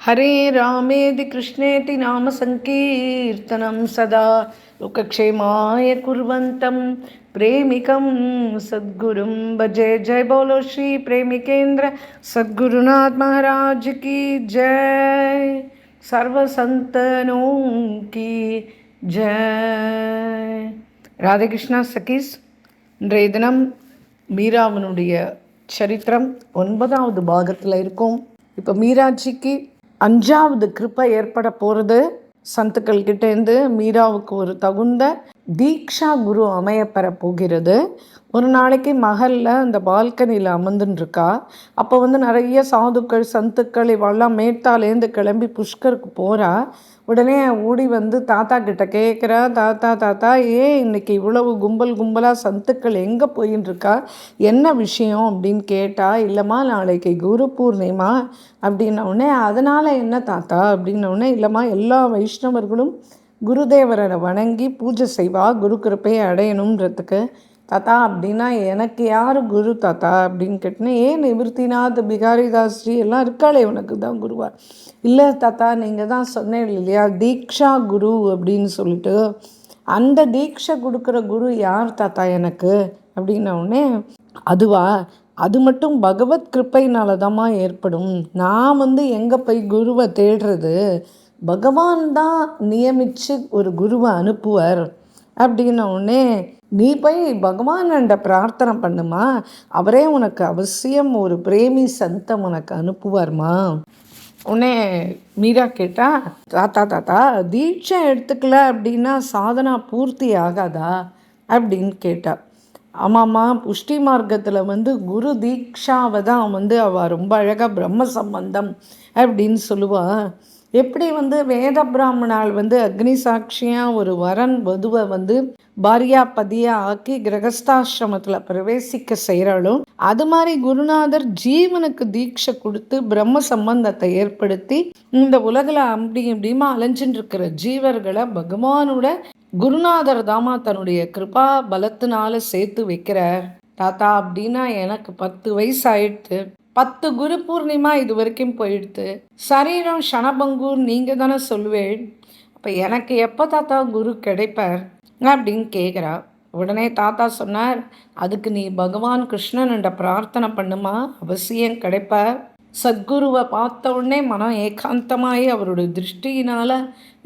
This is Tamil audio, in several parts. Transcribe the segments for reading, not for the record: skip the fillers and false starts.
हरे रामेति कृष्णेति नाम संकीर्तनं सदा लोकक्षेमाय कुर्वन्तं प्रेमिकं सद्गुरुं भजे। जय बोलो श्री प्रेमिकेंद्र सद्गुरुनाथ महाराज की जय। सर्व संतनों की जय। ராதே கிருஷ்ணா சகீஸ். இன்றைய தினம் மீராவனுடைய சரித்திரம் 9வது பாகத்தில் இருக்கும். இப்போ மீராட்சிக்கு 5வது கிருப்பை ஏற்பட போகிறது. சந்துக்கள் கிட்டேருந்து மீராவுக்கு ஒரு தகுந்த தீக்ஷா குரு அமையப்பெற போகிறது. ஒரு நாளைக்கு மகளில் அந்த பால்கனியில் அமர்ந்துட்டுருக்கா. அப்போ நிறைய சாதுக்கள் சந்துக்கள் இவெல்லாம் மேட்டாலேருந்து கிளம்பி புஷ்கருக்கு போகிறா. உடனே ஓடி தாத்தா கிட்ட கேட்குறா, தாத்தா தாத்தா ஏன் இன்னைக்கு இவ்வளவு கும்பலாக சந்துக்கள் எங்கே போயின்னு இருக்கா, என்ன விஷயம் அப்படின்னு கேட்டா. இல்லைம்மா நாளைக்கு குரு பூர்ணிமா அப்படின்னோடனே, அதனால் என்ன தாத்தா அப்படின்னோடனே, இல்லைம்மா எல்லா வைஷ்ணவர்களும் குருதேவரை வணங்கி பூஜை செய்வா குரு கிருப்பையை அடையணுன்றதுக்கு. தாத்தா அப்படின்னா எனக்கு யார் குரு தாத்தா அப்படின்னு கேட்டேன். ஏன் நிவர்த்திநாத் பிகாரிதாஸ்ஜி எல்லாம் இருக்காளே உனக்கு தான் குருவா? இல்லை தாத்தா நீங்கள் தான் சொன்னேன் இல்லையா தீக்ஷா குரு அப்படின்னு சொல்லிட்டு. அந்த தீட்சை கொடுக்குற குரு யார் தாத்தா எனக்கு அப்படின்னோடனே, அதுவா அது மட்டும் பகவத் கிருப்பையினால தாம்மா ஏற்படும். நான் எங்கே போய் குருவை தேடுறது, பகவான் தான் நியமித்து ஒரு குருவை அனுப்புவார் அப்படின்னோடனே, நீ போய் பகவான்கிட்ட பிரார்த்தனை பண்ணுமா, அவரே உனக்கு அவசியம் ஒரு பிரேமி சந்தம் உனக்கு அனுப்புவார்மா. உடனே மீரா கேட்டா, தாத்தா தாத்தா தீட்சை எடுத்துக்கல அப்படின்னா சாதனா பூர்த்தி ஆகாதா அப்படின்னு கேட்டா. ஆமாம்மா, புஷ்டி மார்க்கத்தில் குரு தீக்ஷாவை தான் அவள் ரொம்ப அழகாக பிரம்ம சம்பந்தம் அப்படின்னு சொல்லுவாள். எப்படி வேத பிராமணால் அக்னி சாட்சியாக ஒரு வரன் வதுவை பாரியா பதியாக ஆக்கி கிரகஸ்தாசிரமத்தில் பிரவேசிக்க செய்கிறாலும், அது மாதிரி குருநாதர் ஜீவனுக்கு தீட்சை கொடுத்து பிரம்ம சம்பந்தத்தை ஏற்படுத்தி இந்த உலகில் அப்படி இப்படிமா அலைஞ்சின்னு இருக்கிற ஜீவர்களை பகவானோட குருநாதர் தாமா தன்னுடைய கிருபா பலத்தினால சேர்த்து வைக்கிறார். தாத்தா அப்படின்னா எனக்கு 10 வயசு ஆயிடுத்து. 10 குரு பூர்ணிமா இது வரைக்கும் போயிடுத்து. சரீரம் ஷணபங்கூர் நீங்கள் தானே சொல்லுவேன். அப்போ எனக்கு எப்போ தாத்தா குரு கிடைப்பார் அப்படின்னு கேட்குறா. உடனே தாத்தா சொன்னார், அதுக்கு நீ பகவான் கிருஷ்ணன்கிட்ட பிரார்த்தனை பண்ணுமா, அவசியம் கிடைப்பார். சத்குருவை பார்த்த உடனே மனம் ஏகாந்தமாகி அவருடைய திருஷ்டியினால்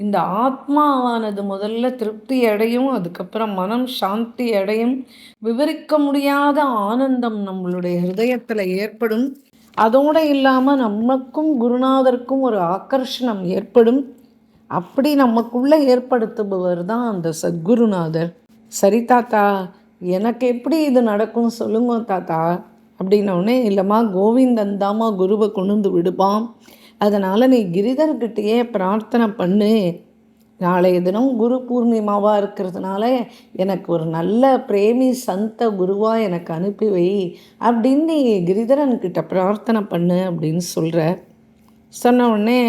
இந்த ஆத்மாவானது முதல்ல திருப்தி அடையும், அதுக்கப்புறம் மனம் சாந்தி அடையும், விவரிக்க முடியாத ஆனந்தம் நம்மளுடைய ஹிருதயத்தில் ஏற்படும். அதோடு இல்லாமல் நமக்கும் குருநாதருக்கும் ஒரு ஆக்கர்ஷணம் ஏற்படும். அப்படி நமக்குள்ளே ஏற்படுத்துபவர் தான் அந்த சத்குருநாதர். சரி தாத்தா, எனக்கு எப்படி இது நடக்கும் சொல்லுங்க தாத்தா அப்படின்னோடனே, இல்லைம்மா கோவிந்தன் தாம்மா குருவை கொண்டு விடுப்பான், அதனால் நீ கிரிதர்கிட்டையே பிரார்த்தனை பண்ணு. நாளைய தினம் குரு பூர்ணிமாவாக இருக்கிறதுனால எனக்கு ஒரு நல்ல பிரேமி சந்த குருவாக எனக்கு அனுப்பி வை அப்படின்னு நீ கிரிதரன்கிட்ட பிரார்த்தனை பண்ணு அப்படின்னு சொன்ன உடனே,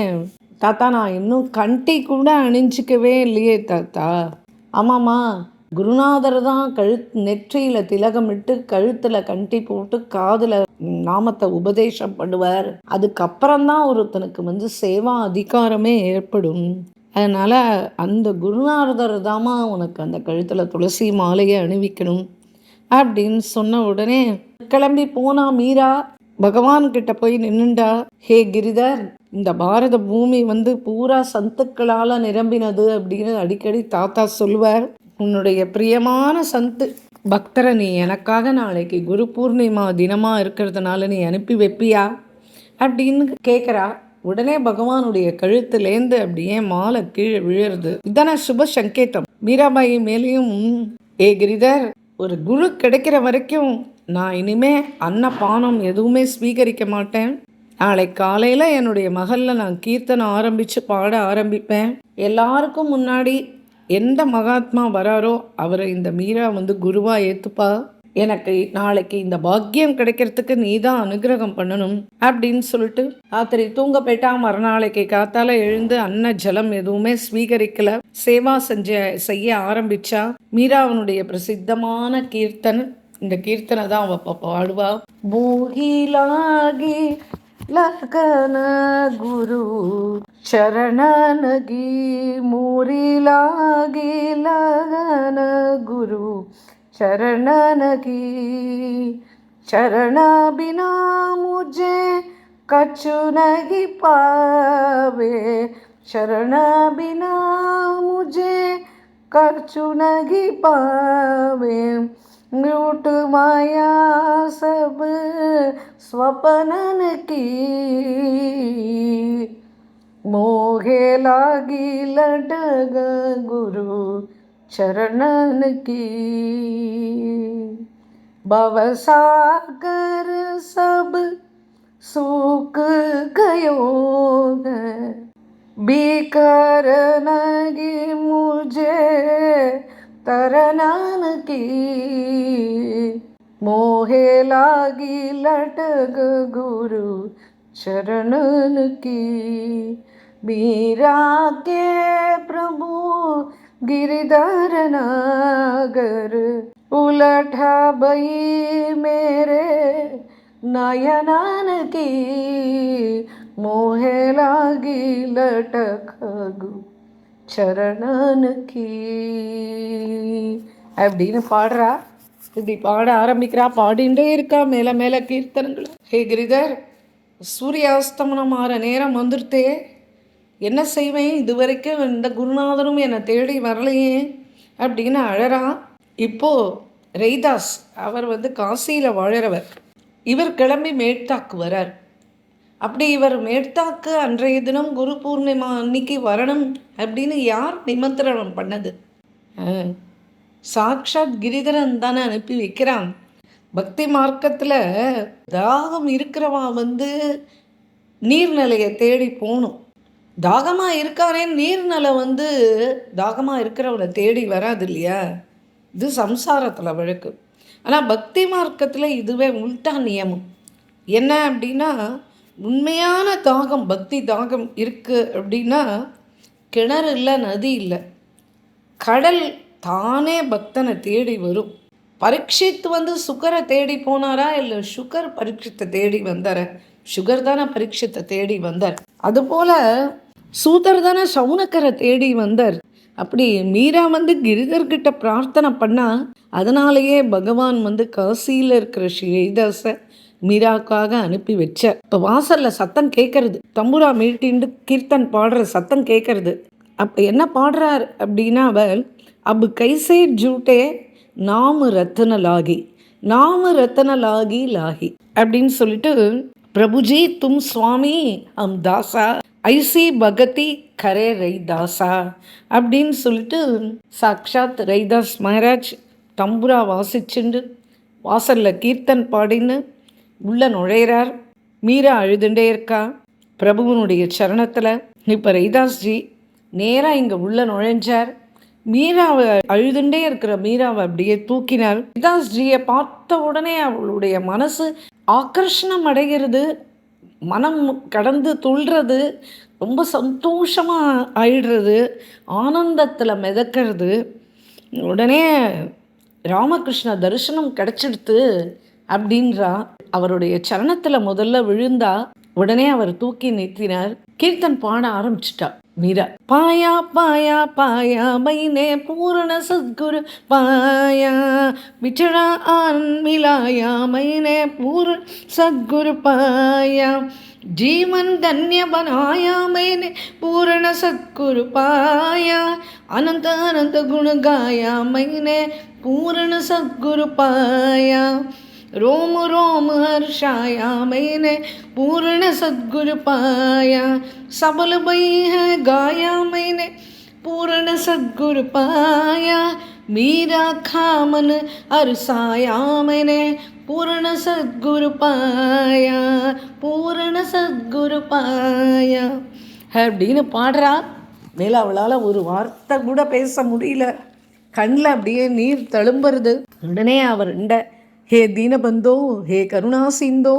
தாத்தா நான் இன்னும் கண்டி கூட அணிஞ்சிக்கவே இல்லையே தாத்தா. ஆமாம்மா, குருநாதர் தான் நெற்றியில் திலகமிட்டு கழுத்தில் கண்டி போட்டு காதில் நாமத்தை உபதேசம் பண்ணுவார். அதுக்கப்புறம்தான் ஒருத்தனுக்கு சேவா அதிகாரமே ஏற்படும். அதனால் அந்த குருநாதர் தாமா உனக்கு அந்த கழுத்தில் துளசி மாலையை அணிவிக்கணும் அப்படின்னு சொன்ன உடனே கிளம்பி போனா மீரா. பகவான்கிட்ட போய் நின்றுண்டா. ஹே கிரிதர், இந்த பாரத பூமி பூரா சந்துக்களால் நிரம்பினது அப்படின்னு அடிக்கடி தாத்தா சொல்லுவார். உன்னுடைய பிரியமான சந்து பக்தரை நீ எனக்காக நாளைக்கு குரு பூர்ணிமா தினமாக இருக்கிறதுனால நீ அனுப்பி வைப்பியா அப்படின்னு கேட்குறா. உடனே பகவானுடைய கழுத்துலேருந்து அப்படியே மாலை கீழே விழுறது. இதான சுப சங்கேதம். மீராபாயி மேலேயும், ஏ கிரிதர், ஒரு குரு கிடைக்கிற வரைக்கும் நான் இனிமே அன்னபானம் எதுவுமே ஸ்வீகரிக்க மாட்டேன். நாளை காலையில் என்னுடைய மகளில் நான் கீர்த்தனை ஆரம்பித்து பாட ஆரம்பிப்பேன். எல்லாருக்கும் முன்னாடி எந்த மகாத்மா வராரோ அவரை இந்த மீரா குருவாக ஏற்றுப்பா. எனக்கு நாளைக்கு இந்த பாக்கியம் கிடைக்கிறதுக்கு நீ தான் அனுகிரகம் பண்ணணும் அப்படின்னு சொல்லிட்டு ராத்திரி தூங்க போயிட்டா. மறுநாளைக்கு காத்தால எழுந்து அன்ன ஜலம் எதுவுமே ஸ்வீகரிக்கல, சேவா செய்ய ஆரம்பிச்சா. மீரா அவனுடைய பிரசித்தமான கீர்த்தனை, இந்த கீர்த்தனை தான் அவ பாடுவா. பூகிலாகி லகன குரு चरणनगी मोरी लागी लगन गुरु चरणनगी। चरण बिना मुझे कछु नहीं पावे, शरण बिना मुझे कछु नहीं पावे। लूट माया सब स्वप्नन की, मोहे लागी लटक गुरु चरणन की। भवसागर सब सूख गयो है, बीकर नगी मुझे तरनन की। मोहे लागी लटक गुरु चरणन की। मीरा के प्रभु गिरधर नागर, उलटा बई मेरे नयनन की। मोहे लागी लटक சரணன் கீ அப்படின்னு பாடுறா. இப்படி பாட ஆரம்பிக்கிறா, பாடிண்டே இருக்கா மேலே மேலே கீர்த்தனங்கள். ஹே கிரிதர், சூரியாஸ்தமனம் ஆற நேரம் வந்துடுத்தே, என்ன செய்வேன், இது வரைக்கும் இந்த குருநாதரும் என்னை தேடி வரலையே அப்படின்னு அழறான். இப்போது ரெய்தாஸ் அவர் காசியில் வாழறவர், இவர் கிளம்பி மேட்டாக்கு வரார். அப்படி இவர் மேட்டாக்கு அன்றைய தினம் குரு பூர்ணிமா அன்னைக்கு வரணும் அப்படின்னு யார் நிமந்திரணம் பண்ணது? சாக்ஷாத் கிரிதரன் தானே அனுப்பி வைக்கிறான். பக்தி மார்க்கத்தில் தாகம் இருக்கிறவா நீர்நிலையை தேடி போகணும். தாகமாக இருக்காரே, நீர்நிலை தாகமாக இருக்கிறவனை தேடி வராது இல்லையா? இது சம்சாரத்தில் வழக்கு. ஆனால் பக்தி மார்க்கத்தில் இதுவே உல்டா நியமம். என்ன அப்படின்னா, உண்மையான தாகம், பக்தி தாகம் இருக்குது அப்படின்னா கிணறு இல்லை, நதி இல்லை, கடல் தானே பக்தனை தேடி வரும். பரீட்சித் சுகரை தேடி போனாரா இல்லை சுகர் பரீட்சித்தை தேடி வந்தார? சுகர் தானே பரீட்சித்தை தேடி வந்தார். அதுபோல் சூதர் தானே சவுனக்கரை தேடி வந்தார். அப்படி மீரா கிரிதர்கிட்ட பிரார்த்தனை பண்ணால் அதனாலேயே பகவான் காசியில் இருக்கிற ஸ்ரீதாஸை மீராக்காக அனுப்பி வச்ச. இப்போ வாசலில் சத்தம் கேட்கறது, தம்புரா மீட்டின்னு கீர்த்தன் பாடுற சத்தம் கேட்கறது. அப்போ என்ன பாடுறார் அப்படின்னா, அவர் அப் கைசே ஜூட்டே நாம ரத்தன லாகி, நாம ரத்தன லாகி லாகி அப்படின்னு சொல்லிட்டு, பிரபுஜி தும் சுவாமி அம் தாசா ஐசி பகதி கரே ரைதாசா அப்படின்னு சொல்லிட்டு சாக்ஷாத் ரைதாஸ் மகாராஜ் தம்புரா வாசிச்சுண்டு வாசலில் கீர்த்தன் பாடின்னு உள்ளே நுழையிறார். மீரா அழுதுண்டே இருக்கா பிரபுவனுடைய சரணத்தில். இப்போ ரைதாஸ்ஜி நேராக இங்கே உள்ளே நுழைஞ்சார். மீராவை அழுதுண்டே இருக்கிற மீராவை அப்படியே தூக்கினார். ரைதாஸ்ஜியை பார்த்த உடனே அவளுடைய மனசு ஆக்கர்ஷணம் அடைகிறது, மனம் கடந்து துள்ளுறது, ரொம்ப சந்தோஷமாக ஆயிடுறது, ஆனந்தத்தில் மிதக்கிறது. உடனே ராமகிருஷ்ண தரிசனம் கிடச்சிடுத்து அப்படின்றா. அவருடைய சரணத்தில் முதல்ல விழுந்தா. உடனே அவர் தூக்கி நிறுத்தினார். கீர்த்தன் பாட ஆரம்பிச்சிட்டா மீரா. பாயா பாயா பாயா மைனே பூரண சத்குரு பாயா, விச்சடா ஆன் மிலாயா மைனே பூரண சத்குரு பாயா, जीवन धन्य बनाया मैंने पूर्ण सतगुरु पाया, अनंत अनंत गुण गाया मैंने पूर्ण सतगुरु पाया, रोम रोम हर्षाया मैंने पूर्ण सतगुरु पाया, सबल भई है गाया मैंने पूर्ण सतगुरु पाया, मीरा खामन अरसाया मैंने पूर्ण सद्गुरु पाया, पूर्ण सद्गुरु पाया அப்படின்னு பாடுறா. மேலே அவளால் ஒரு வார்த்தை கூட பேச முடியல, கண்ணில் அப்படியே நீர் தழும்புறது. உடனே அவர் ஹே தீனபந்தோ, ஹே கருணாசிந்தோ,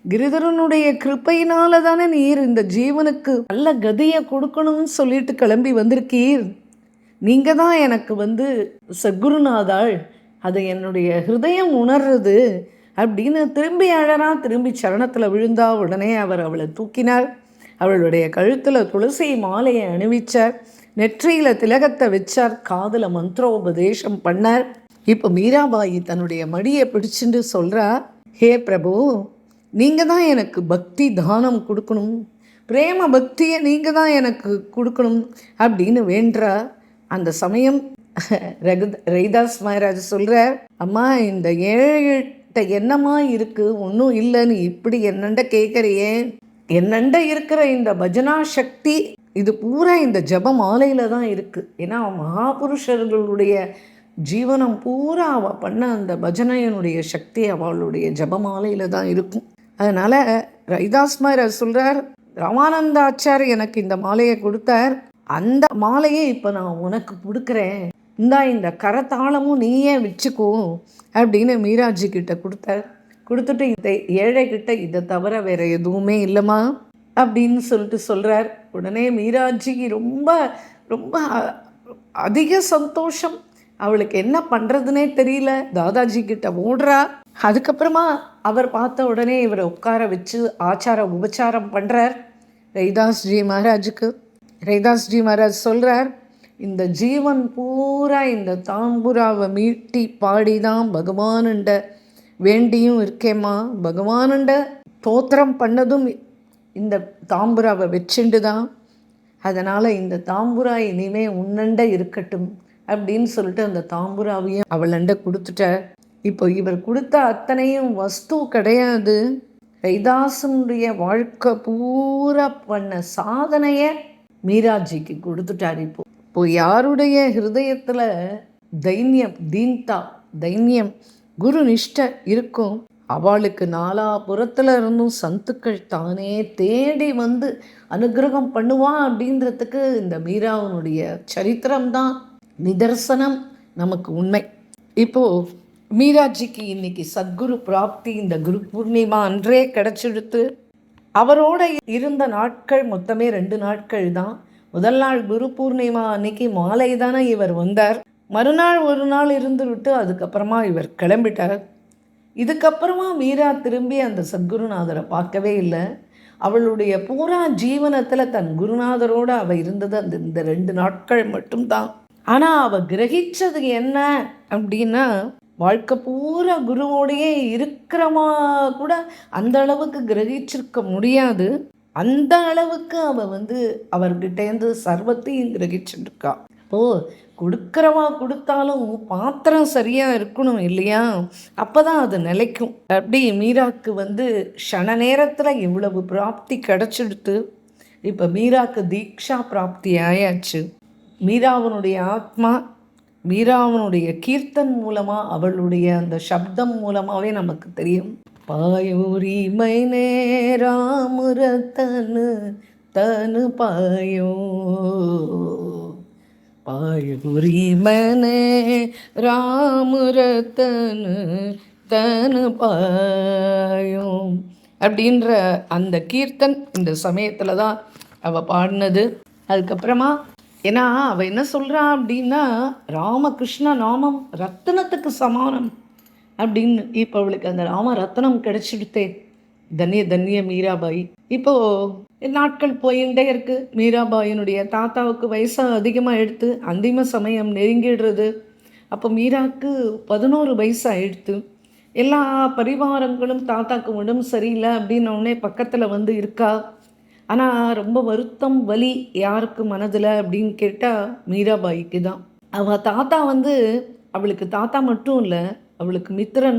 கிரிதரனுடைய கிருப்பையினால தானே நீர் இந்த ஜீவனுக்கு நல்ல கதியை கொடுக்கணும்னு சொல்லிட்டு கிளம்பி வந்திருக்கீர். நீங்கள் தான் எனக்கு சத்குருநாதாள், அதை என்னுடைய ஹிருதயம் உணர்றது அப்படின்னு திரும்பி அழறா. திரும்பி சரணத்தில் விழுந்தா. உடனே அவர் அவளை தூக்கினார். அவளுடைய கழுத்தில் துளசி மாலையை அணிவிச்சார், நெற்றியில் திலகத்தை வச்சார், காதில் மந்திரோபதேசம் பண்ணார். இப்போ மீராபாயி தன்னுடைய மடியை பிடிச்சிட்டு சொல்கிறா, ஹே பிரபு, நீங்கள் தான் எனக்கு பக்தி தானம் கொடுக்கணும், பிரேம பக்தியை நீங்கள் தான் எனக்கு கொடுக்கணும் அப்படின்னு வேண்டா. அந்த சமயம் ரவிதாஸ் மகாராஜ் சொல்கிறார், அம்மா இந்த ஏழைகிட்ட என்னம்மா இருக்குது, ஒன்றும் இல்லைன்னு இப்படி என்னண்ட கேட்குறியே, என்னண்ட இருக்கிற இந்த பஜனா சக்தி இது பூரா இந்த ஜப மாலையில் தான் இருக்குது. ஏன்னா மகாபுருஷர்களுடைய ஜீவனம் பூரா அவள் பண்ண அந்த பஜனையனுடைய சக்தி அவளுடைய ஜபமாலையில் தான் இருக்கும். அதனால் ரவிதாஸ் மகாராஜ் சொல்கிறார், ராமானந்தாச்சார் எனக்கு இந்த மாலையை கொடுத்தார், அந்த மாலையை இப்போ நான் உனக்கு கொடுக்குறேன், இந்த கரத்தாளமும் நீயே வச்சுக்கோ அப்படின்னு மீராஜி கிட்ட கொடுத்தார். கொடுத்துட்டு இதை ஏழைகிட்ட இதை தவிர வேறு எதுவுமே இல்லைம்மா அப்படின்னு சொல்லிட்டு சொல்கிறார். உடனே மீராஜிக்கு ரொம்ப ரொம்ப அதிக சந்தோஷம். அவளுக்கு என்ன பண்ணுறதுனே தெரியல. தாதாஜி கிட்ட ஓடுறா. அதுக்கப்புறமா அவர் பார்த்த உடனே இவரை உட்கார வச்சு ஆச்சார உபச்சாரம் பண்ணுறார் ரவிதாஸ்ஜி மகாராஜுக்கு. ரவிதாஸ்ஜி மகாராஜ் சொல்கிறார், இந்த ஜீவன் பூரா இந்த தாம்பூராவை மீட்டி பாடி தான் பகவானுண்ட வேண்டியும் இருக்கேம்மா, பகவானுண்ட தோத்திரம் பண்ணதும் இந்த தாம்பூராவை வச்சுண்டு தான், அதனால் இந்த தாம்பூரா இனிமே உன்னண்ட இருக்கட்டும் அப்படின்னு சொல்லிட்டு அந்த தாம்பூராவையும் அவளண்ட கொடுத்துட்டார். இப்போ இவர் கொடுத்த அத்தனையும் வஸ்து கிடையாது, ரவிதாசனுடைய வாழ்க்கை பூரா பண்ண சாதனையை மீராஜிக்கு கொடுத்துட்டார். இப்போ யாருடைய ஹிருதயத்தில் தைன்யம், தீன்தா, தைன்யம், குரு நிஷ்டை இருக்கும், அவளுக்கு நாலாபுறத்தில் இருந்தும் சந்துக்கள் தானே தேடி வந்து அனுகிரகம் பண்ணுவான் அப்படின்றதுக்கு இந்த மீராவனுடைய சரித்திரம்தான் நிதர்சனம், நமக்கு உண்மை. இப்போது மீராஜிக்கு இன்னைக்கு சத்குரு பிராப்தி இந்த குரு பூர்ணிமா அன்றே கிடச்சிடுத்து. அவரோட இருந்த நாட்கள் மொத்தமே 2 நாட்கள் தான். முதல் நாள் குரு பூர்ணிமா அன்னைக்கு மாலை தானே இவர் வந்தார். மறுநாள் ஒரு நாள் இருந்து விட்டு அதுக்கப்புறமா இவர் கிளம்பிட்டார். இதுக்கப்புறமா மீரா திரும்பி அந்த சத்குருநாதரை பார்க்கவே இல்லை. அவளுடைய பூரா ஜீவனத்தில் தன் குருநாதரோடு அவள் இருந்தது இந்த 2 நாட்கள் மட்டும்தான். ஆனால் அவள் கிரகிச்சது என்ன அப்படின்னா, வாழ்க்கை பூரா குருவோடையே இருக்கிறமா கூட அந்த அளவுக்கு கிரகிச்சிருக்க முடியாது. அந்த அளவுக்கு அவள் அவர்கிட்டேருந்து சர்வத்தையும் கிரகிச்சுருக்கா. இப்போது கொடுக்குறவா கொடுத்தாலும் பாத்திரம் சரியாக இருக்கணும் இல்லையா, அப்போ தான் அது நிலைக்கும். அப்படி மீராக்கு க்ஷண நேரத்தில் இவ்வளவு பிராப்தி கிடச்சிடுத்து. இப்போ மீராக்கு தீக்ஷா பிராப்தி ஆயாச்சு. மீராவனுடைய ஆத்மா மீராவனுடைய கீர்த்தன் மூலமாக, அவளுடைய அந்த சப்தம் மூலமாகவே நமக்கு தெரியும். பாயூரி மைனே ராமுரத்தனு தனு பாயோ, பாயூரி மனே ராமுரத்தனு தனு பாயோ அப்படின்ற அந்த கீர்த்தன் இந்த சமயத்தில் தான் அவள் பாடினது. அதுக்கப்புறமா ஏன்னா அவள் என்ன சொல்கிறா அப்படின்னா, ராமகிருஷ்ண நாமம் ரத்தினத்துக்கு சமானம் அப்படின்னு. இப்போ அவளுக்கு அந்த ராம ரத்னம் கிடைச்சிடுத்தே. தன்ய மீராபாய். இப்போது நாட்கள் போயிட்டே இருக்குது. மீராபாயினுடைய தாத்தாவுக்கு வயசு அதிகமாக எடுத்து, அந்திம சமயம் நெருங்கிடுறது. அப்போ மீராவுக்கு 11 வயசு ஆயிடுத்து. எல்லா பரிவாரங்களும் தாத்தாக்கு உடம்பு சரியில்லை அப்படின்னோடனே பக்கத்தில் இருக்கா. ஆனால் ரொம்ப வருத்தம், வலி யாருக்கு மனதில் அப்படின்னு கேட்டால் மீராபாய்க்கு தான். அவள் தாத்தா அவளுக்கு தாத்தா மட்டும் இல்லை, அவளுக்கு மித்திரன்,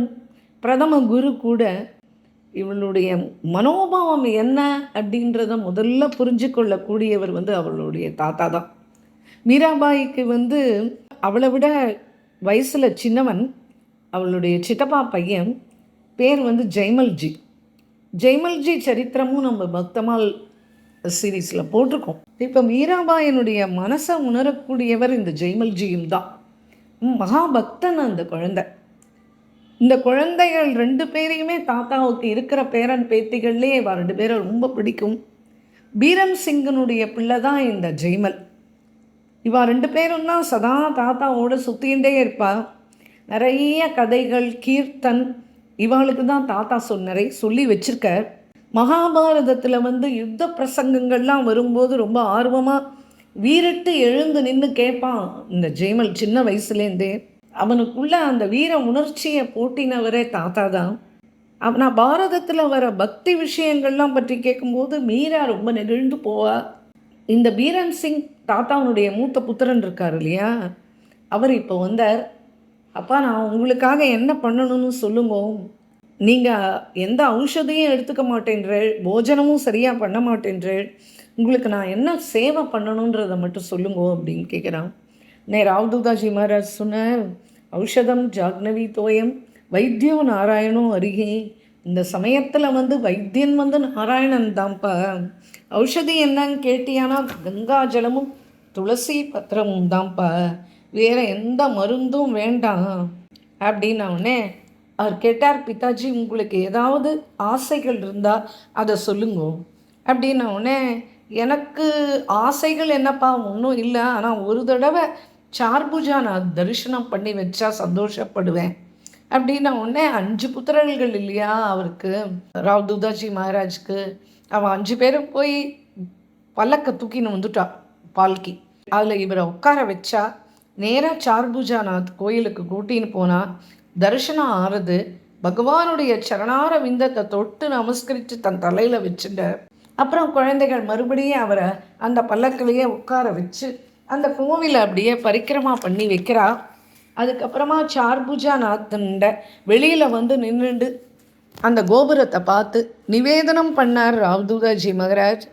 பிரதம குரு கூட. இவளுடைய மனோபாவம் என்ன அப்படின்றத முதல்ல புரிஞ்சு கொள்ளக்கூடியவர் அவளுடைய தாத்தா தான். மீராபாய்க்கு அவளை விட வயசில் சின்னவன். அவளுடைய சித்தப்பா பையன் பேர் ஜெய்மல்ஜி. ஜெய்மல்ஜி சரித்திரமும் நம்ம பக்தமால் சீரீஸில் போட்டிருக்கோம். இப்போ மீராபாயினுடைய மனசை உணரக்கூடியவர் இந்த ஜெய்மல்ஜியும் தான். மகாபக்தன் அந்த குழந்தை. இந்த குழந்தைகள் 2 பேரையுமே தாத்தாவுக்கு இருக்கிற பேரன் பேத்திகள்லேயே 2 பேரை ரொம்ப பிடிக்கும். பீரம் சிங்கனுடைய பிள்ளை தான் இந்த ஜெய்மல். 2 பேரும் தான் சதா தாத்தாவோடு சுற்றிகிட்டே இருப்பா. நிறைய கதைகள், கீர்த்தன் இவாளுக்கு தான் தாத்தா சொல்லி வச்சிருக்க. மகாபாரதத்தில் வந்து யுத்த பிரசங்கங்கள்லாம் வரும்போது ரொம்ப ஆர்வமாக வீரிட்டு எழுந்து நின்று கேட்பான் இந்த ஜெயமல். சின்ன வயசுலேருந்தே அவனுக்குள்ள அந்த வீர உணர்ச்சியை போட்டினவரே தாத்தா தான். நான் பாரதத்தில் வர பக்தி விஷயங்கள்லாம் பற்றி கேட்கும்போது மீரா ரொம்ப நெகிழ்ந்து போவா. இந்த பீரன் சிங் தாத்தாவுடைய மூத்த புத்திரன் இருக்கார் இல்லையா, அவர் இப்போ வந்தார். அப்பா, நான் உங்களுக்காக என்ன பண்ணணும்னு சொல்லுங்க. நீங்கள் எந்த ஔஷதையும் எடுத்துக்க மாட்டேன்றேள், போஜனமும் சரியாக பண்ண மாட்டேன்றேள், உங்களுக்கு நான் என்ன சேவை பண்ணணுன்றதை மட்டும் சொல்லுங்க அப்படின்னு கேட்குறான். ராவ்தூதாஜி மகாராஜ் சொன்னார், ஔஷதம் ஜாக்னவி தோயம் வைத்தியோ நாராயணோ அருகே. இந்த சமயத்தில் வந்து வைத்தியன் வந்து நாராயணன் தான்ப்பா. ஔஷதி என்னன்னு கேட்டியானா கங்கா ஜலமும் துளசி பத்திரமும் தான்ப்பா, வேறு எந்த மருந்தும் வேண்டாம் அப்படின்னே அவர் கேட்டார். பிதாஜி, உங்களுக்கு ஏதாவது ஆசைகள் இருந்தால் அதை சொல்லுங்க அப்படின்னோடனே, எனக்கு ஆசைகள் என்னப்பா ஒன்றும் இல்லை, ஆனால் ஒரு தடவை சார்புஜா நான் தரிசனம் பண்ணி வச்சா சந்தோஷப்படுவேன் அப்படின்ன உடனே 5 புத்திரர்கள் இல்லையா அவருக்கு, ராவ்தூதாஜி மகாராஜுக்கு. அவன் 5 பேரும் போய் பல்லக்க தூக்கின்னு வந்துட்டா, பால்கி. அதில் இவரை உட்கார வச்சா நேராக சார்புஜாநாத் கோயிலுக்கு கூட்டின்னு போனால் தரிசனம் ஆறுது. பகவானுடைய சரணார விந்தத்தை தொட்டு நமஸ்கரித்து தன் தலையில் வச்சுட்டார். அப்புறம் குழந்தைகள் மறுபடியும் அவரை அந்த பல்லக்கிலேயே உட்கார வச்சு அந்த கோவிலை அப்படியே பரிக்கிரமா பண்ணி வைக்கிறா. அதுக்கப்புறமா சார்புஜாநாத்தண்ட வெளியில் வந்து நின்றுண்டு அந்த கோபுரத்தை பார்த்து நிவேதனம் பண்ணார் ராவ்தூதாஜி மகாராஜ்.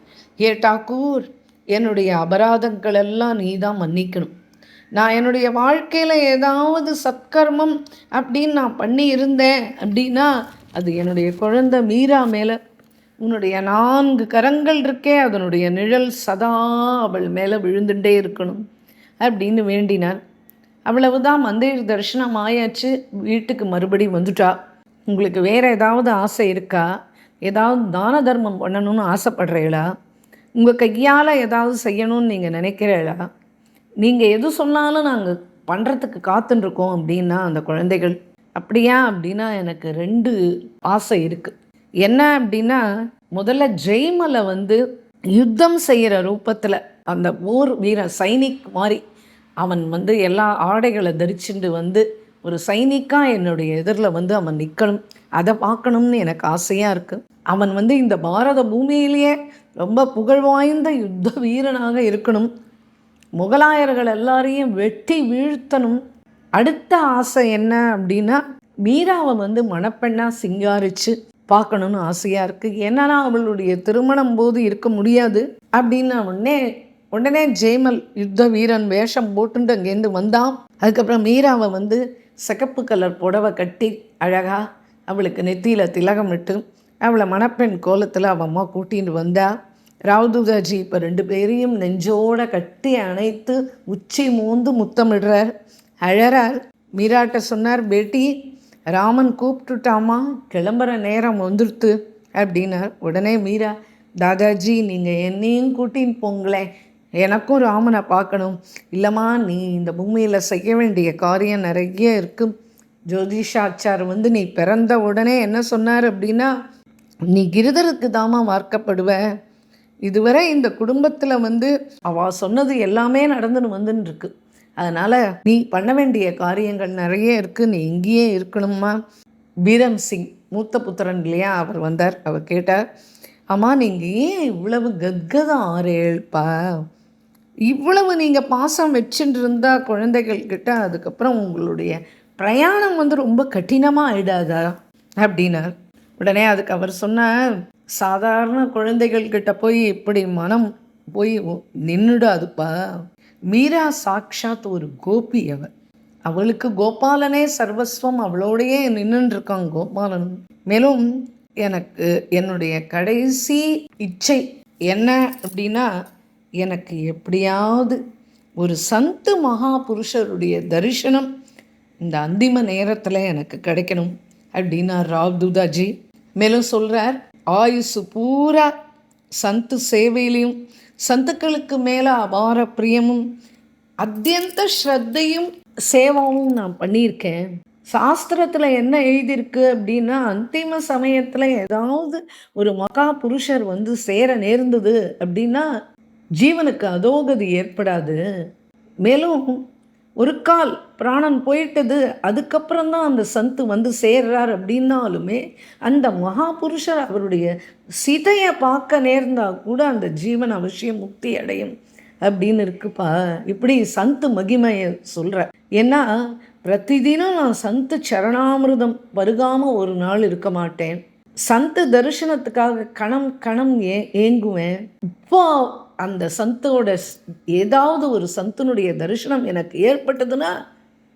ஏ டாக்கூர், என்னுடைய அபராதங்கள் எல்லாம் நீ தான் மன்னிக்கணும். நான் என்னுடைய வாழ்க்கையில் ஏதாவது சத்கர்மம் அப்படின்னு நான் பண்ணி இருந்தேன் அப்படின்னா அது என்னுடைய குழந்தை மீரா மேலே உன்னுடைய 4 கரங்கள் இருக்கே அதனுடைய நிழல் சதா அவள் மேலே விழுந்துட்டே இருக்கணும் அப்படின்னு வேண்டினார். அவ்வளவுதான். மந்திர தரிசனம் ஆயாச்சு, வீட்டுக்கு மறுபடி வந்துட்டா. உங்களுக்கு வேறு ஏதாவது ஆசை இருக்கா? ஏதாவது தான தர்மம் பண்ணணும்னு ஆசைப்படுறீங்களா? உங்கள் கையால் ஏதாவது செய்யணும்னு நீங்கள் நினைக்கிறீங்களா? நீங்கள் எது சொன்னாலும் நாங்கள் பண்ணுறதுக்கு காத்துருக்கோம் அப்படின்னா அந்த குழந்தைகள். அப்படியா? அப்படின்னா எனக்கு 2 ஆசை இருக்குது. என்ன அப்படின்னா, முதல்ல ஜெய்மலை வந்து யுத்தம் செய்கிற ரூபத்தில் அந்த போர் வீரன் சைனிக் மாதிரி அவன் வந்து எல்லா ஆடைகளை தரிச்சுட்டு வந்து ஒரு சைனிக்காக என்னுடைய எதிரில் வந்து அவன் நிற்கணும். அதை பார்க்கணும்னு எனக்கு ஆசையாக இருக்குது. அவன் வந்து இந்த பாரத பூமியிலேயே ரொம்ப புகழ் வாய்ந்த யுத்த வீரனாக இருக்கணும். முகலாயர்கள் எல்லாரையும் வெட்டி வீழ்த்தணும். அடுத்த ஆசை என்ன அப்படின்னா, மீராவை வந்து மணப்பெண்ணாக சிங்காரித்து பார்க்கணுன்னு ஆசையாக இருக்குது. என்னன்னா அவளுடைய திருமணம் போது இருக்க முடியாது அப்படின்னா உடனே ஜெய்மல் யுத்த வீரன் வேஷம் போட்டுட்டு அங்கேருந்து வந்தான். அதுக்கப்புறம் மீராவை வந்து சிகப்பு கலர் புடவை கட்டி அழகாக அவளுக்கு நெத்தியில் திலகமிட்டு அவளை மணப்பெண் கோலத்தில் அவன் அம்மா கூட்டின்னு வந்தா. ராவ்தூதாஜி இப்போ 2 பேரையும் நெஞ்சோட கட்டி அணைத்து உச்சி மோந்து முத்தமிடுறார், அழறார். மீராட்ட சொன்னார், பேட்டி ராமன் கூப்பிட்டுட்டாமா, கிளம்புற நேரம் வந்துடுத்து அப்படின்னார். உடனே மீரா, தாதாஜி நீங்கள் என்னையும் கூட்டின்னு போங்களேன், எனக்கும் ராமனை பார்க்கணும். இல்லைம்மா, நீ இந்த பூமியில் செய்ய வேண்டிய காரியம் நிறைய இருக்குது. ஜோதிஷாச்சார் வந்து நீ பிறந்த உடனே என்ன சொன்னார் அப்படின்னா, நீ கிருதருக்கு தாமா வார்க்கப்படுவ. இதுவரை இந்த குடும்பத்தில் வந்து அவள் சொன்னது எல்லாமே நடந்துன்னு வந்துன்னு இருக்கு. அதனால் நீ பண்ண வேண்டிய காரியங்கள் நிறைய இருக்குது, நீ இங்கேயே இருக்கணுமா. பீரம் சிங் மூத்த புத்திரன் இல்லையா, அவர் வந்தார். அவர் கேட்டார், அம்மா நீங்கள் ஏன் இவ்வளவு கத்கதம் ஆறேள்ப்பா, இவ்வளவு நீங்கள் பாசம் வச்சுட்டு இருந்தால் குழந்தைகள்கிட்ட அதுக்கப்புறம் உங்களுடைய பிரயாணம் வந்து ரொம்ப கடினமாக ஆயிடாதா அப்படின்னார். உடனே அதுக்கு அவர் சொன்னார், சாதாரண குழந்தைகள்கிட்ட போய் இப்படி மனம் போய் நின்றுடாதுப்பா. மீரா சாக்ஷாத் ஒரு கோபி. அவளுக்கு கோபாலனே சர்வஸ்வம், அவளோடையே நின்றுருக்காங்க கோபாலன். மேலும் எனக்கு என்னுடைய கடைசி இச்சை என்ன அப்படின்னா, எனக்கு எப்படியாவது ஒரு சந்து மகா புருஷருடைய தரிசனம் இந்த அந்திம நேரத்தில் எனக்கு கிடைக்கணும் அப்படின்னா ராவ்தூதாஜி. மேலும் சொல்கிறார், ஆயுசு பூரா சந்து சேவையிலையும் சந்துக்களுக்கு மேலே அபார பிரியமும் அத்தியந்த ஸ்ரத்தையும் சேவாவும் நான் பண்ணியிருக்கேன். சாஸ்திரத்தில் என்ன எழுதியிருக்கு அப்படின்னா, அந்திம சமயத்தில் ஏதாவது ஒரு மகா புருஷர் வந்து சேர நேர்ந்தது அப்படின்னா ஜீவனுக்கு அதோகதி ஏற்படாது. மேலும் ஒரு கால் பிராணன் போயிட்டது, அதுக்கப்புறம் தான் அந்த சந்து வந்து சேர்றார் அப்படின்னாலுமே அந்த மகாபுருஷர் அவருடைய சிதையை பார்க்க நேர்ந்தா கூட அந்த ஜீவன் அவசியம் முக்தி அடையும் அப்படின்னு இருக்குப்பா. இப்படி சந்து மகிமையை சொல்கிறேன். ஏன்னா பிரதிதினம் நான் சந்து சரணாமிர்தம் பருகாமல் ஒரு நாள் இருக்க மாட்டேன். சந்து தரிசனத்துக்காக கணம் கணம் ஏங்குவேன். இப்போ அந்த சந்தோட ஏதாவது ஒரு சந்தனுடைய தரிசனம் எனக்கு ஏற்பட்டதுன்னா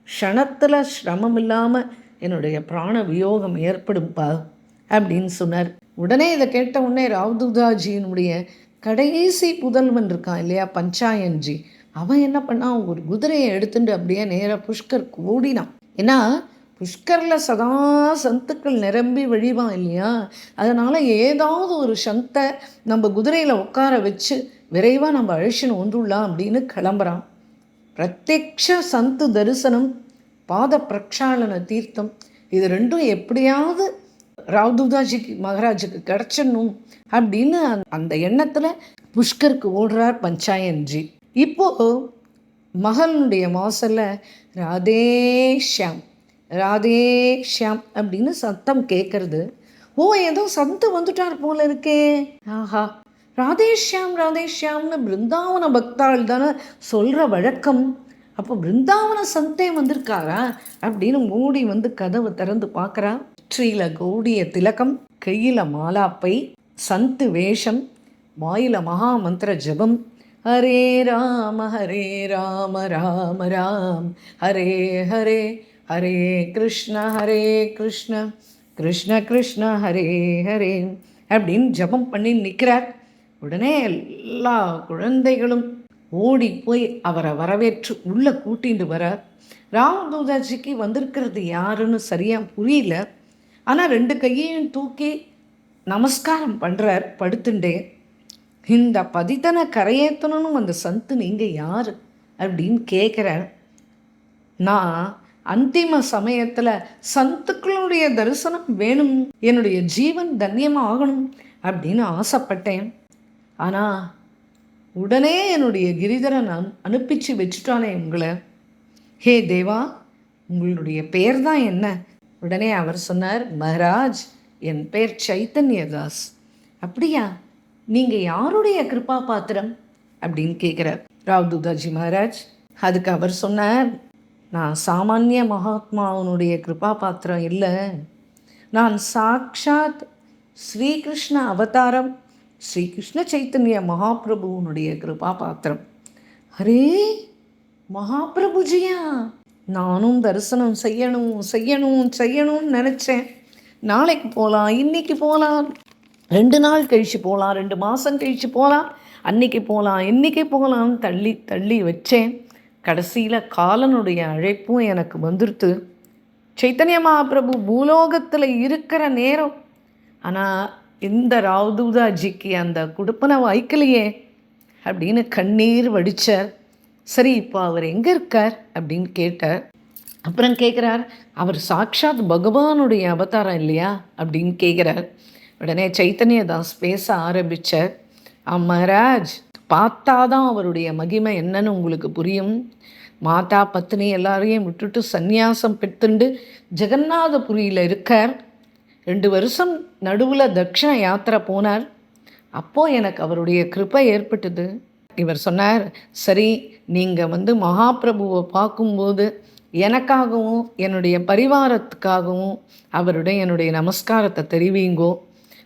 க்ஷணத்தில் சிரமம் இல்லாமல் என்னுடைய பிராண வியோகம் ஏற்படும்பா அப்படின்னு சொன்னார். உடனே இதை கேட்ட உடனே ராவ்தூதாஜியினுடைய கடைசி புதல்வன் இருக்கான் இல்லையா, பஞ்சாயன்ஜி, அவன் என்ன பண்ணான், ஒரு குதிரையை எடுத்துட்டு அப்படியே நேராக புஷ்கருக்கு ஓடினான். ஏன்னா புஷ்கரில் சதா சந்துக்கள் நிரம்பி வழிவான் இல்லையா, அதனால் ஏதாவது ஒரு சந்தை நம்ம குதிரையில் உட்கார வச்சு விரைவாக நம்ம அழிச்சுன்னு வந்துடலாம் அப்படின்னு கிளம்புறான். பிரத்யக்ஷ சந்து தரிசனம், பாத பிரக்ஷாலன தீர்த்தம், இது ரெண்டும் எப்படியாவது ராவ்தூதாஜிக்கு மகாராஜுக்கு கிடச்சிடணும் அப்படின்னு அந்த எண்ணத்தில் புஷ்கருக்கு ஓடுறார் பஞ்சாயன்ஜி. இப்போது மகளுடைய வாசலில் ராதேஷ்யாம் ராதேஷ்யாம் அப்படின்னு சத்தம் கேட்குறது. ஓ, ஏதோ சந்து வந்துட்டார் போல இருக்கே. ஆஹா, ராதேஷ்யாம் ராதேஷ்யாம்னு பிருந்தாவன பக்தாள் தானே சொல்கிற வழக்கம். அப்போ பிருந்தாவன சந்தே வந்திருக்காரா அப்படின்னு மூடி வந்து கதவை திறந்து பார்க்குறா. ஸ்ரீல கௌடிய திலகம், கையில் மாலாப்பை, சந்து வேஷம், வாயில மகாமந்திர ஜபம். ஹரே ராம ராம ராம் ஹரே ஹரே, ஹரே கிருஷ்ண கிருஷ்ண கிருஷ்ண ஹரே ஹரே அப்படின்னு ஜபம் பண்ணி நிற்கிறார். உடனே எல்லா குழந்தைகளும் ஓடி போய் அவரை வரவேற்று உள்ளே கூட்டிட்டு வரார். ராவ்தூதாஜிக்கு வந்திருக்கிறது யாருன்னு சரியாக புரியல. ஆனால் 2 கையையும் தூக்கி நமஸ்காரம் பண்ணுறார் படுத்துண்டே. இந்த பதித்தனை கரையேற்றணும்னு அந்த சந்து நீங்கள் யார் அப்படின்னு கேட்குறார். நான் அந்திம சமயத்தில் சந்துக்களுடைய தரிசனம் வேணும், என்னுடைய ஜீவன் தன்யமாக ஆகணும் அப்படின்னு ஆசைப்பட்டேன். ஆனால் உடனே என்னுடைய கிரிதரன் அனுப்பிச்சு வச்சுட்டானே உங்களை. ஹே தேவா, உங்களுடைய பெயர் தான் என்ன? உடனே அவர் சொன்னார், மகாராஜ், என் பெயர் சைத்தன்யதாஸ். அப்படியா, நீங்கள் யாருடைய கிருபா பாத்திரம் அப்படின்னு கேட்குறார் ராவ்தூதாஜி மகாராஜ். அதுக்கு அவர் சொன்னார், நான் சாமானிய மகாத்மாவனுடைய கிருபா பாத்திரம் இல்லை, நான் சாக்ஷாத் ஸ்ரீகிருஷ்ண அவதாரம் ஸ்ரீகிருஷ்ண சைத்தன்ய மகாபிரபுவனுடைய கிருபா பாத்திரம். அரே மகாபிரபுஜியா, நானும் தரிசனம் செய்யணும்னு நினச்சேன். நாளைக்கு போகலாம், இன்றைக்கி போகலாம், 2 நாள் கழித்து போகலாம், 2 மாதம் கழித்து போகலாம், அன்றைக்கி போகலாம், இன்றைக்கி போகலான்னு தள்ளி வச்சேன். கடைசியில் காலனுடைய அழைப்பும் எனக்கு வந்துடுத்து. சைத்தன்ய மகாபிரபு பூலோகத்தில் இருக்கிற நேரம். ஆனால் இந்த ராவ்தூதாஜிக்கு அந்த குடுப்பனை வாய்க்கலையே அப்படின்னு கண்ணீர் வடித்தார். சரி, இப்போ அவர் எங்கே இருக்கார் அப்படின்னு கேட்டார். அப்புறம் கேட்குறார், அவர் சாக்ஷாத் பகவானுடைய அவதாரம் இல்லையா அப்படின்னு கேட்குறார். உடனே சைத்தன்யதாஸ் பேச ஆரம்பித்தார். மகாராஜ், பார்த்தாதான் அவருடைய மகிமை என்னன்னு உங்களுக்கு புரியும். மாதா பத்னி எல்லாரையும் விட்டுட்டு சந்நியாசம் பெற்றுண்டு ஜெகநாதபுரியில் இருக்கார். 2 வருஷம் நடுவில் தட்சிண யாத்திரை போனார். அப்போது எனக்கு அவருடைய கிருபை ஏற்பட்டது. இவர் சொன்னார், சரி, நீங்கள் மகாபிரபுவை பார்க்கும்போது எனக்காகவும் என்னுடைய பரிவாரத்துக்காகவும் என்னுடைய நமஸ்காரத்தை தெரிவிங்கோ.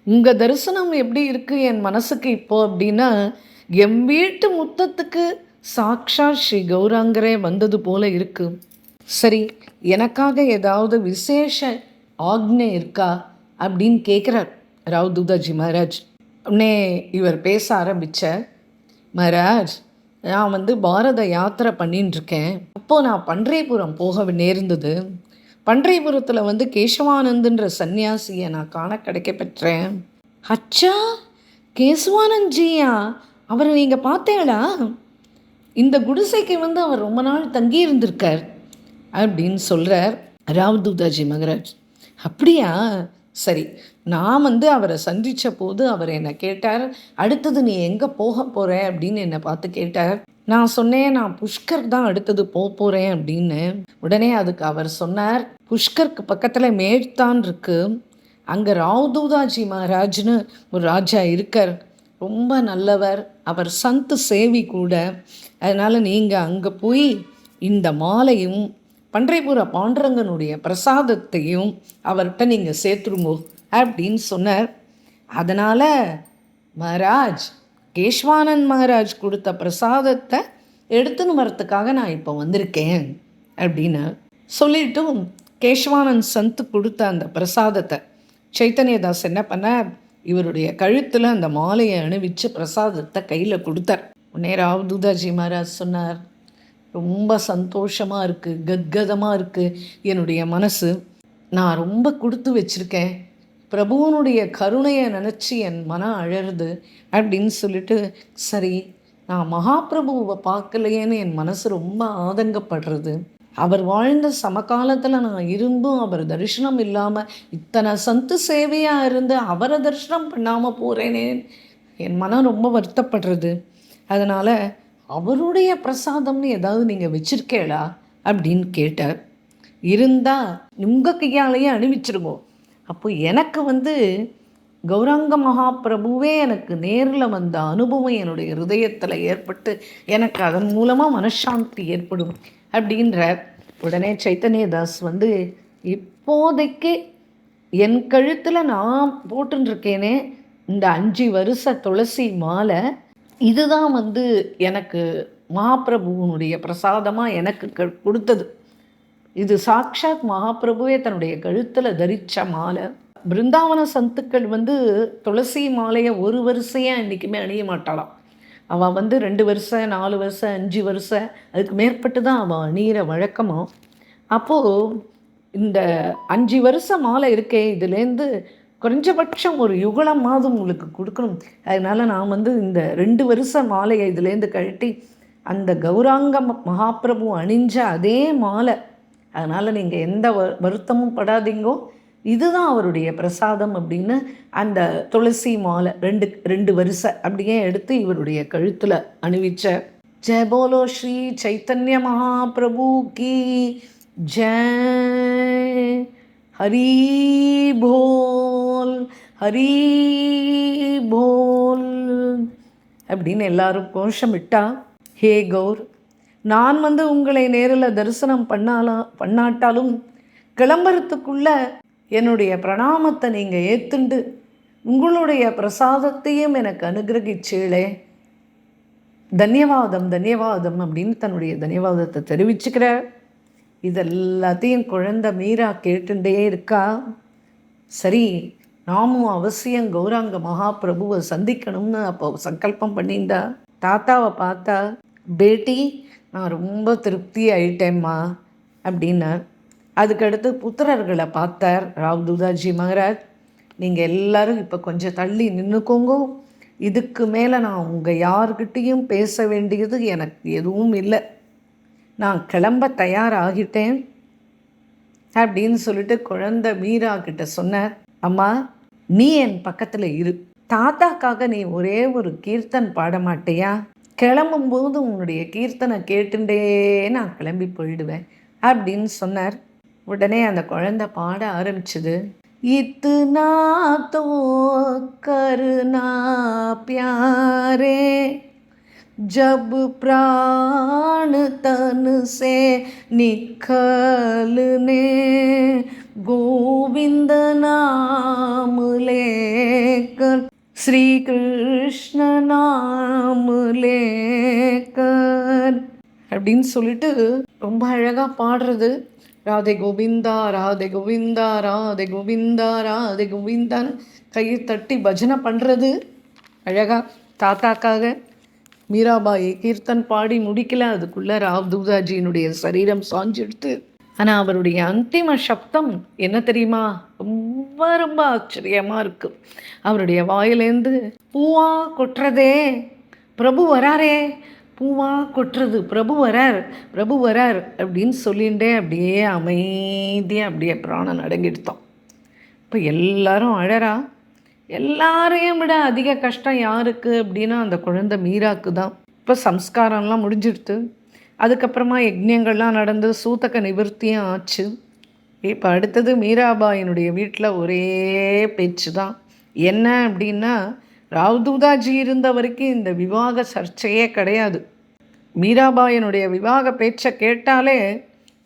உங்கள் தரிசனம் எப்படி இருக்குது என் மனசுக்கு இப்போது அப்படின்னா, என் வீட்டு முத்தத்துக்கு சாக்ஷாத் ஸ்ரீ கௌராங்கரே வந்தது போல இருக்குது. சரி, எனக்காக ஏதாவது விசேஷ ஆக்ஞை இருக்கா அப்படின்னு கேட்குறார் ராவ்தூதாஜி மகாராஜ். உடனே இவர் பேச ஆரம்பித்தார். மகாராஜ், நான் பாரத யாத்திரை பண்ணிட்டுருக்கேன். அப்போது நான் பன்றையபுரம் போக நேர்ந்தது. பன்றையபுரத்தில் கேசவானந்துன்ற சன்னியாசியை நான் காண கிடைக்க பெற்றேன். அச்சா, கேசவானந்த்ஜியா, அவரை நீங்கள் பார்த்தேடா? இந்த குடிசைக்கு அவர் ரொம்ப நாள் தங்கி இருந்திருக்கார் அப்படின்னு சொல்கிறார். ராவ் தூதாஜி மகராஜ், அப்படியா, சரி. நான் அவரை சந்தித்த போது அவர் என்னை கேட்டார், அடுத்தது நீ எங்கே போக போகிற அப்படின்னு என்னை பார்த்து கேட்டார். நான் சொன்னேன், நான் புஷ்கர் தான் அடுத்தது போகிறேன் அப்படின்னு. உடனே அதுக்கு அவர் சொன்னார், புஷ்கருக்கு பக்கத்தில் மேட்தான் இருக்கு, அங்கே ராவ் தூதாஜி மகாராஜ்னு ஒரு ராஜா இருக்கார், ரொம்ப நல்லவர், அவர் சந்து சேவி கூட. அதனால் நீங்கள் அங்கே போய் இந்த மாலையும் பன்றைபுர பாண்டரங்கனுடைய பிரசாதத்தையும் அவர்கிட்ட நீங்கள் சேர்த்துருங்கோ அப்படின்னு சொன்னார். அதனால் மகாராஜ், கேஷ்வானந்த் மகாராஜ் கொடுத்த பிரசாதத்தை எடுத்துன்னு வரத்துக்காக நான் இப்போ வந்திருக்கேன் அப்படின்னு சொல்லிட்டும் கேஷ்வானந்த் சந்து கொடுத்த அந்த பிரசாதத்தை சைத்தன்யதாஸ் என்ன பண்ணார், இவருடைய கழுத்தில் அந்த மாலையை அணிவிச்சு பிரசாதத்தை கையில் கொடுத்தார். உடனே ராவ் தூதாஜி மகாராஜ் சொன்னார், ரொம்ப சந்தோஷமாக இருக்குது, கத்கதமாக இருக்குது என்னுடைய மனசு, நான் ரொம்ப கொடுத்து வச்சுருக்கேன், பிரபுவனுடைய கருணையை நினச்சி என் மனம் அழறுது அப்படின்னு சொல்லிட்டு, சரி நான் மகாபிரபுவை பார்க்கலையேன்னு என் மனசு ரொம்ப ஆதங்கப்படுறது, அவர் வாழ்ந்த சமகாலத்தில் நான் இருந்தும் அவர் தரிசனம் இல்லாமல் இத்தனை சந்து சேவையாக இருந்து அவரை தரிசனம் பண்ணாமல் போகிறேனே என் மனம் ரொம்ப வருத்தப்படுறது, அதனால் அவருடைய பிரசாதம்னு ஏதாவது நீங்கள் வச்சுருக்கேளா அப்படின்னு கேட்டார். இருந்தால் உங்கள் கையாலேயே அணிவிச்சிருங்கோ. அப்போ எனக்கு கௌராங்க மகாபிரபுவே எனக்கு நேரில் வந்த அனுபவம் என்னுடைய ஹிருதயத்தில் ஏற்பட்டு எனக்கு அதன் மூலமாக மனசாந்தி ஏற்படும் அப்படின்றார். உடனே சைத்தன்யதாஸ் இப்போதைக்கு என் கழுத்தில் நான் போட்டுருக்கேனே இந்த 5 வருஷ துளசி மாலை, இதுதான் எனக்கு மகாபிரபுவனுடைய பிரசாதமாக எனக்கு கொடுத்தது. இது சாக்ஷாத் மகாபிரபுவே தன்னுடைய கழுத்தில் தரித்த மாலை. பிருந்தாவன சந்துக்கள் துளசி மாலையை ஒரு வரிசையாக என்றைக்குமே அணிய மாட்டாளாம். அவள் 2 வருஷம் 4 வருஷம் 5 வருஷம் அதுக்கு மேற்பட்டு தான் அவள் அணிகிற வழக்கமாக. அப்போது இந்த 5 வருஷம் மாலை இருக்கே, இதுலேருந்து குறைஞ்சபட்சம் ஒரு யுகலமாவது உங்களுக்கு கொடுக்கணும். அதனால் நான் இந்த 2 வருஷம் மாலையை இதுலேருந்து கழட்டி அந்த கௌராங்க மகாபிரபு அணிஞ்ச அதே மாலை, அதனால் நீங்கள் எந்த வருத்தமும் படாதீங்கோ, இதுதான் அவருடைய பிரசாதம் அப்படின்னு அந்த துளசி மாலை 2 வருஷம் அப்படியே எடுத்து இவருடைய கழுத்தில் அணிவிச்ச. ஜெய் போலோ ஸ்ரீ சைத்தன்ய மகாபிரபு கி ஜெய், ஹரி போல் ஹரி போல் அப்படின்னு எல்லாரும் கோஷமிட்டா. ஹே கௌர், நான் உங்களை நேரில் தரிசனம் பண்ணாட்டாலும் கிளம்புறதுக்குள்ள என்னுடைய பிரணாமத்தை நீங்கள் ஏற்றுண்டு உங்களுடைய பிரசாதத்தையும் எனக்கு அனுகிரகிச்சீளே, தன்யவாதம் தன்யவாதம் அப்படின்னு தன்னுடைய தன்யவாதத்தை தெரிவிச்சுக்கிறார். இதெல்லாத்தையும் குழந்தை மீரா கேட்டுட்டே இருக்கா. சரி, நாமும் அவசியம் கௌராங்க மகாபிரபுவை சந்திக்கணும்னு அப்போ சங்கல்பம் பண்ணிண்டா. தாத்தாவை பார்த்தா, பேட்டி நான் ரொம்ப திருப்தி ஆயிட்டேம்மா அப்படின்னார். அதுக்கடுத்து புத்திரர்களை பார்த்தார் ராவ் தூதாஜி மகாராஜ். நீங்கள் எல்லோரும் இப்போ கொஞ்சம் தள்ளி நின்றுக்கோங்க, இதுக்கு மேலே நான் உங்கள் யார்கிட்டையும் பேச வேண்டியது எனக்கு எதுவும் இல்லை, நான் கிளம்ப தயாராகிட்டேன் அப்படின்னு சொல்லிட்டு குழந்தை மீரா கிட்ட சொன்னார். அம்மா, நீ என் பக்கத்தில் இரு, தாத்தாக்காக நீ ஒரே ஒரு கீர்த்தன் பாட மாட்டியா? கிளம்பும்போது உன்னுடைய கீர்த்தனை கேட்டுண்டே நான் கிளம்பி போயிடுவேன் அப்படின்னு சொன்னார். உடனே அந்த குழந்தை பாட ஆரம்பிச்சுது. இத்துனா தோ கருணா பியாரே, जब प्राण तन से निकलने, गोविंद नाम लेकर, श्री कृष्ण नाम लेकर அப்படின்னு சொல்லிட்டு ரொம்ப அழகாக பாடுறது. ராதே கோவிந்தா ராதே கோவிந்தா ராதே கோவிந்தா ராதே கோவிந்தான்னு கையை தட்டி பஜனை பண்ணுறது அழகாக தாத்தாக்காக. மீராபாயை கீர்த்தன் பாடி முடிக்கல, அதுக்குள்ளே ராவ் தூதாஜியினுடைய சரீரம் சாஞ்செடுத்து. ஆனால் அவருடைய அந்திம சப்தம் என்ன தெரியுமா, ரொம்ப ரொம்ப ஆச்சரியமாக இருக்குது. அவருடைய வாயிலேருந்து பூவா கொட்டுறதே, பிரபு வராரே பூவாக கொட்டுறது, பிரபு வரார் பிரபு வரார் அப்படின்னு சொல்லிகிட்டே அப்படியே அமைதியாக அப்படியே பிராணன் அடங்கிடுத்தோம். இப்போ எல்லாரும் அழறா. எல்லாரையும் விட அதிக கஷ்டம் யாருக்கு அப்படின்னா அந்த குழந்தை மீராக்கு தான். இப்போ சம்ஸ்காரம்லாம் முடிஞ்சிடுத்து. அதுக்கப்புறமா யஜ்ஞங்கள்லாம் நடந்து சூத்தக நிவர்த்தியும் ஆச்சு. இப்போ அடுத்தது மீராபாயினுடைய வீட்டில் ஒரே பேச்சு தான். என்ன அப்படின்னா, ராவ்தூதாஜி இருந்த வரைக்கும் இந்த விவாக சர்ச்சையே கிடையாது. மீராபாயினுடைய விவாக பேச்சை கேட்டாலே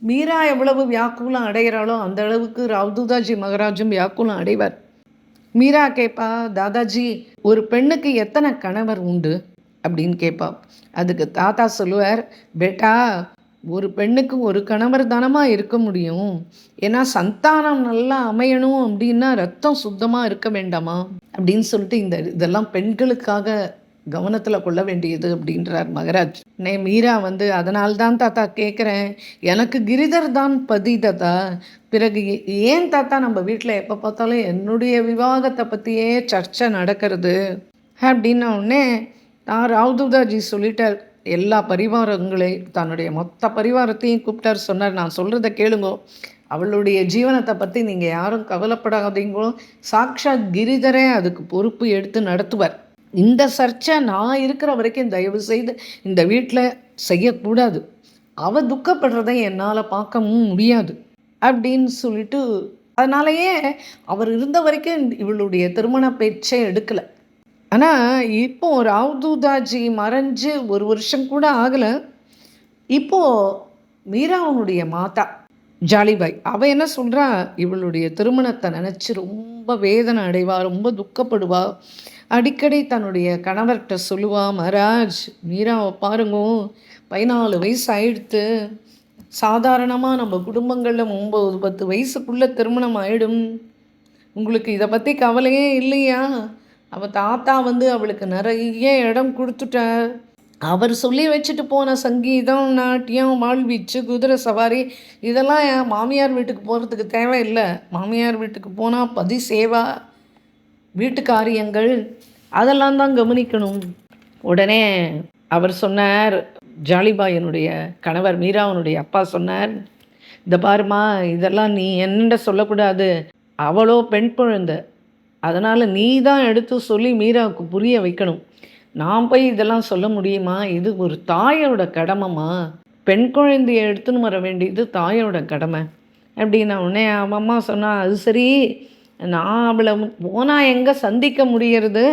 மீரா எவ்வளவு வியாக்குலம் அடைகிறாளோ அந்த அளவுக்கு ராவ்தூதாஜி மகாராஜும் வியாக்குலம் அடைவார். மீரா கேட்பா, தாதாஜி ஒரு பெண்ணுக்கு எத்தனை கணவர் உண்டு அப்படின்னு கேட்பா. அதுக்கு தாத்தா சொல்லுவார், பேட்டா ஒரு பெண்ணுக்கு ஒரு கணவர் தானமா இருக்க முடியும். ஏன்னா சந்தானம் நல்லா அமையணும் அப்படின்னா ரத்தம் சுத்தமாக இருக்க வேண்டாமா அப்படின்னு சொல்லிட்டு இதெல்லாம் பெண்களுக்காக கவனத்தில் கொள்ள வேண்டியது அப்படின்றார் மகராஜ். மீரா அதனால்தான் தாத்தா கேட்குறேன், எனக்கு கிரிதர் தான் பதி தாத்தா. பிறகு ஏன் தாத்தா நம்ம வீட்டில் எப்போ பார்த்தாலும் என்னுடைய விவாகத்தை பற்றியே சர்ச்சை நடக்கிறது அப்படின்ன உடனே ராவ்தூதாஜி சொல்லிட்டார். எல்லா பரிவாரங்களையும் தன்னுடைய மொத்த பரிவாரத்தையும் கூப்பிட்டார். சொன்னார், நான் சொல்கிறத கேளுங்கோ, அவளுடைய ஜீவனத்தை பற்றி நீங்கள் யாரும் கவலைப்படாதீங்களோ, சாக்ஷாத் கிரிதரே அதுக்கு பொறுப்பு எடுத்து நடத்துவார். இந்த சர்ச்சை நான் இருக்கிற வரைக்கும் தயவு செய்து இந்த வீட்டில் செய்யக்கூடாது. அவள் துக்கப்படுறதை என்னால் பார்க்கவும் முடியாது அப்படின்னு சொல்லிட்டு, அதனாலேயே அவர் இருந்த வரைக்கும் இவளுடைய திருமண பேச்சை எடுக்கலை. ஆனால் இப்போது ராவ்தூதாஜி மறைஞ்சு ஒரு வருஷம் கூட ஆகலை. இப்போது மீராவுடைய மாதா ஜாலிபாய் அவள் என்ன சொல்கிறா, இவளுடைய திருமணத்தை நினச்சி ரொம்ப வேதனை அடைவா, ரொம்ப துக்கப்படுவா. அடிக்கடி தன்னுடைய கணவர்கிட்ட சொல்லுவா, மகாராஜ் மீராவை பாருங்கோ, 14 வயசு ஆயிடுத்து. சாதாரணமாக நம்ம குடும்பங்களில் 9-10 வயசுக்குள்ளே திருமணம் ஆகிடும். உங்களுக்கு இதை பற்றி கவலையே இல்லையா? அவள் தாத்தா அவளுக்கு நிறைய இடம் கொடுத்துட்டார். அவர் சொல்லி வச்சுட்டு போன சங்கீதம், நாட்டியம், வாழ்வீச்சு, குதிரை சவாரி இதெல்லாம் என் மாமியார் வீட்டுக்கு போகிறதுக்கு தேவையில்லை. மாமியார் வீட்டுக்கு போனால் பதி சேவா, வீட்டு காரியங்கள் அதெல்லாம் தான் கவனிக்கணும். உடனே அவர் சொன்னார், ஜாலிபாயினுடைய கணவர் மீராவனுடைய அப்பா சொன்னார், இந்த பாருமா, இதெல்லாம் நீ என்னென்ன சொல்லக்கூடாது, அவளோ பெண் குழந்தை, அதனால் நீ தான் எடுத்து சொல்லி மீராவுக்கு புரிய வைக்கணும். நான் போய் இதெல்லாம் சொல்ல முடியுமா? இது ஒரு தாயோட கடமைமா. பெண் குழந்தையை எடுத்துன்னு வர வேண்டியது தாயோட கடமை அப்படின்னா உடனே அவன் அம்மா சொன்னால், அது சரி, நான் அவளை போனால் எங்கே சந்திக்க முடியறது?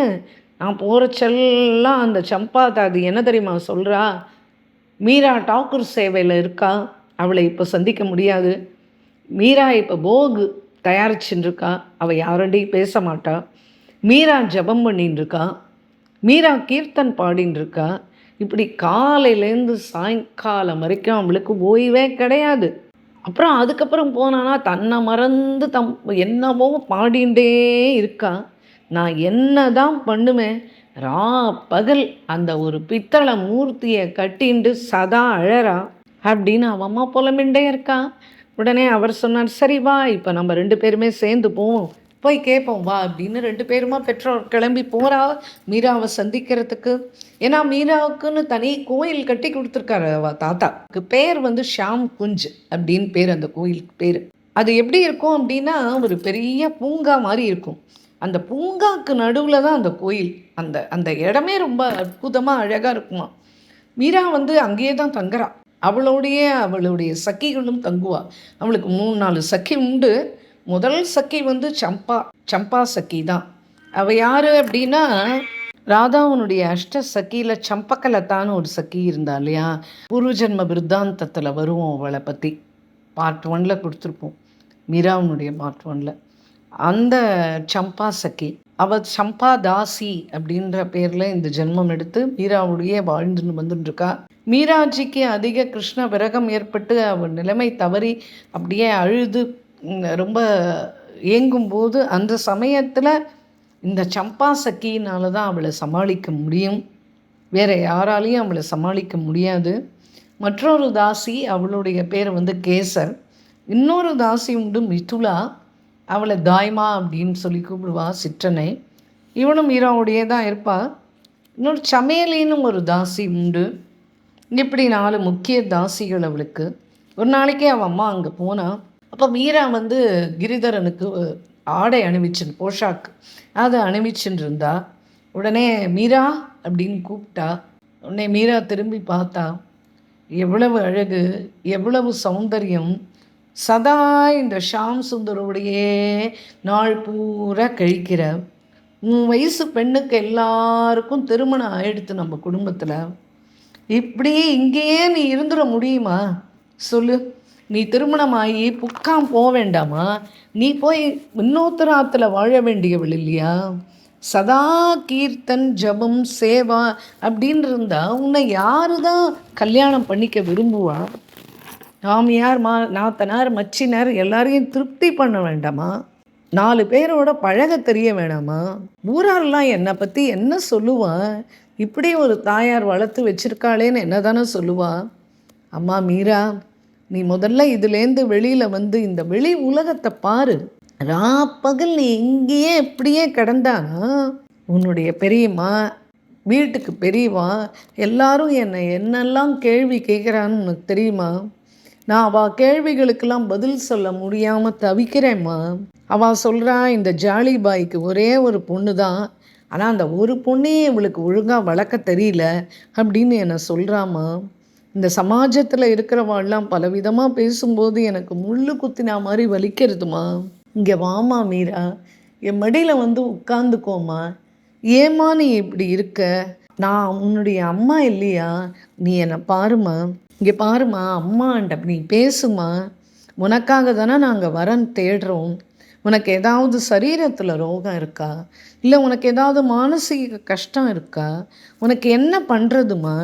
நான் போகிறச்செல்லாம் அந்த சம்பா தாதி என்ன தெரியுமா சொல்கிறா, மீரா டாக்கூர் சேவையில் இருக்கா, அவளை இப்போ சந்திக்க முடியாது. மீரா இப்போ போகு தயாரிச்சுன்னு இருக்கா, அவள் யாரோடையும் பேச மாட்டா. மீரா ஜபம் பண்ணின்னு இருக்கா, மீரா கீர்த்தன் பாடின்னு இருக்கா. இப்படி காலையிலேருந்து சாயங்காலம் வரைக்கும் அவளுக்கு ஓய்வே கிடையாது. அப்புறம் அதுக்கப்புறம் போனான்னா தன்னை மறந்து என்னவோ பாடிண்டே இருக்கா. நான் என்ன தான் பண்ணுவேன்? பகல் அந்த ஒரு பித்தளை மூர்த்தியை கட்டிண்டு சதா அழறா அப்படின்னு அவன் அம்மா புலம்பிண்டே இருக்கா. உடனே அவர் சொன்னார், சரி வா, இப்போ நம்ம 2 பேருமே சேர்ந்து போவோம், போய் கேட்போம் வா அப்படின்னு 2 பேருமா பெற்றோர் கிளம்பி போகிறா மீராவை சந்திக்கிறதுக்கு. ஏன்னா மீராவுக்குன்னு தனி கோயில் கட்டி கொடுத்துருக்காரு அவ தாத்தாக்கு. பேர் ஷாம் குஞ்ச் அப்படின்னு பேர் அந்த கோயிலுக்கு பேர். அது எப்படி இருக்கும் அப்படின்னா, ஒரு பெரிய பூங்கா மாதிரி இருக்கும். அந்த பூங்காவுக்கு நடுவில் தான் அந்த கோயில். அந்த அந்த இடமே ரொம்ப அற்புதமாக அழகாக இருக்குமா. மீரா அங்கேயே தான் தங்குறா. அவளுடைய சக்கிகளும் தங்குவா. அவளுக்கு 3-4 சக்கி உண்டு. முதல் சக்கி சம்பா சக்கி தான். அவள் யார் அப்படின்னா, ராதாவனுடைய அஷ்ட சக்கியில் சம்பக்கலத்தான்னு ஒரு சக்கி இருந்தா இல்லையா, பூர்வஜன்ம விருத்தாந்தத்தில் வருவோம். அவளை பற்றி பார்ட் 1 கொடுத்துருப்போம், மீராவனுடைய பார்ட் 1. அந்த சம்பா சக்கி அவள் சம்பா தாசி அப்படின்ற பேரில் இந்த ஜென்மம் எடுத்து மீராவுடைய வாழ்ந்துன்னு வந்துட்டுருக்கா. மீராஜிக்கு அதிக கிருஷ்ண விரகம் ஏற்பட்டு அவள் நிலைமை தவறி அப்படியே அழுது ரொம்ப ஏங்கும்போது அந்த சமயத்தில் இந்த சம்பா சக்கியினால தான் அவளை சமாளிக்க முடியும். வேறு யாராலையும் அவளை சமாளிக்க முடியாது. மற்றொரு தாசி, அவளுடைய பேர் கேசர். இன்னொரு தாசி உண்டு மிதுலா, அவளை தாய்மா அப்படின்னு சொல்லி கூப்பிடுவா, சிற்றனை. இவனும் மீராவுடைய தான் இருப்பாள். இன்னொரு சமேலின்னு ஒரு தாசி உண்டு. இப்படி 4 முக்கிய தாசிகள் அவளுக்கு. ஒரு நாளைக்கு அவள் அம்மா அங்கே போனா. அப்போ மீரா வந்து கிரிதரனுக்கு ஆடை அணிவிச்சுன்னு போஷாக்கு அதை அணிவிச்சுன்னு இருந்தா. உடனே மீரா அப்படின்னு கூப்பிட்டா. உடனே மீரா திரும்பி பார்த்தா. எவ்வளவு அழகு, எவ்வளவு சௌந்தரியம்! சதா இந்த ஷாம் சுந்தரோடையே நாள் பூரா கழிக்கிற உன் வயசு பெண்ணுக்கு எல்லாருக்கும் திருமணம் ஆயிடுத்து நம்ம குடும்பத்தில். இப்படியே இங்கேயே நீ இருந்துட முடியுமா சொல்லு? நீ திருமணமாகி புக்காம் போக வேண்டாமா? நீ போய் இன்னொருத்தராத்துல வாழ வேண்டியவள் இல்லையா? சதா கீர்த்தன் ஜபம் சேவா அப்படின்னு இருந்தா உன்னை யாரு தான் கல்யாணம் பண்ணிக்க விரும்புவா? மாமியார் நாத்தனார் மச்சினார் எல்லாரையும் திருப்தி பண்ண வேண்டாமா? 4 பேரோட பழக தெரிய வேணாமா? ஊராரெலாம் என்னை பற்றி என்ன சொல்லுவா? இப்படி ஒரு தாயார் வளர்த்து வச்சிருக்காளேன்னு என்ன தானே சொல்லுவா? அம்மா மீரா, நீ முதல்ல இதுலேருந்து வெளியில் வந்து இந்த வெளி உலகத்தை பாரு. பகல் நீ இங்கேயே இப்படியே கிடந்தானா உன்னுடைய பெரியம்மா, வீட்டுக்கு பெரியவா எல்லாரும் என்னை என்னெல்லாம் கேள்வி கேட்குறான்னு உனக்கு தெரியுமா? நான் அவள் கேள்விகளுக்கெல்லாம் பதில் சொல்ல முடியாமல் தவிக்கிறேம்மா. அவள் சொல்கிறா, இந்த ஜாலிபாய்க்கு ஒரே ஒரு பொண்ணு தான், ஆனால் அந்த ஒரு பொண்ணையே இவளுக்கு ஒழுங்காக வளர்க்க தெரியல அப்படின்னு என்னை சொல்கிறாம்மா. இந்த சமாஜத்தில் இருக்கிறவாள்லாம் பலவிதமாக பேசும்போது எனக்கு முள்ளு குத்தினா மாதிரி வலிக்கிறதுமா. இங்கே வாமா மீரா, என் மடியில் வந்து உட்காந்துக்கோமா. ஏம்மா நீ இப்படி இருக்க? நான் உன்னுடைய அம்மா இல்லையா? நீ என்னை பாருமா, இங்கே பாருமா, அம்மாண்ட நீ பேசுமா. உனக்காக தானே நாங்கள் வரன் தேடுறோம். உனக்கு ஏதாவது சரீரத்தில் ரோகம் இருக்கா? இல்லை உனக்கு ஏதாவது மானசீக கஷ்டம் இருக்கா? உனக்கு என்ன பண்ணுறதுமா?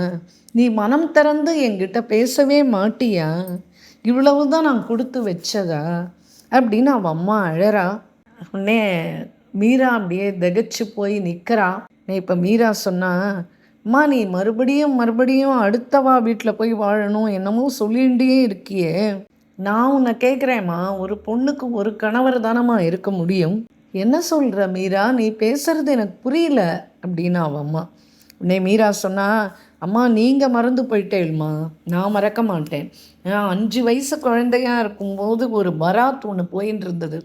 நீ மனம் திறந்து என்கிட்ட பேசவே மாட்டியா? இவ்வளவு தான் நான் கொடுத்து வச்சதா அப்படின்னு அவள் அம்மா அழறா. உடனே மீரா அப்படியே திகச்சு போய் நிற்கிறா. இப்போ மீரா சொன்னா, அம்மா நீ மறுபடியும் அடுத்தவா வீட்டில் போய் வாழணும் என்னமோ சொல்லிகிட்டே இருக்கியே. நான் உன்னை கேட்குறேம்மா, ஒரு பொண்ணுக்கு ஒரு கணவர் தானம்மா இருக்க முடியும். என்ன சொல்கிற மீரா? நீ பேசுறது எனக்கு புரியல அப்படின்னு அவன் அம்மா. உடனே மீரா சொன்னா, அம்மா நீங்கள் மறந்து போயிட்டேம்மா, நான் மறக்க மாட்டேன். 5 வயசு குழந்தையாக இருக்கும்போது ஒரு பராத் ஒன்று போயின்னு இருந்தது.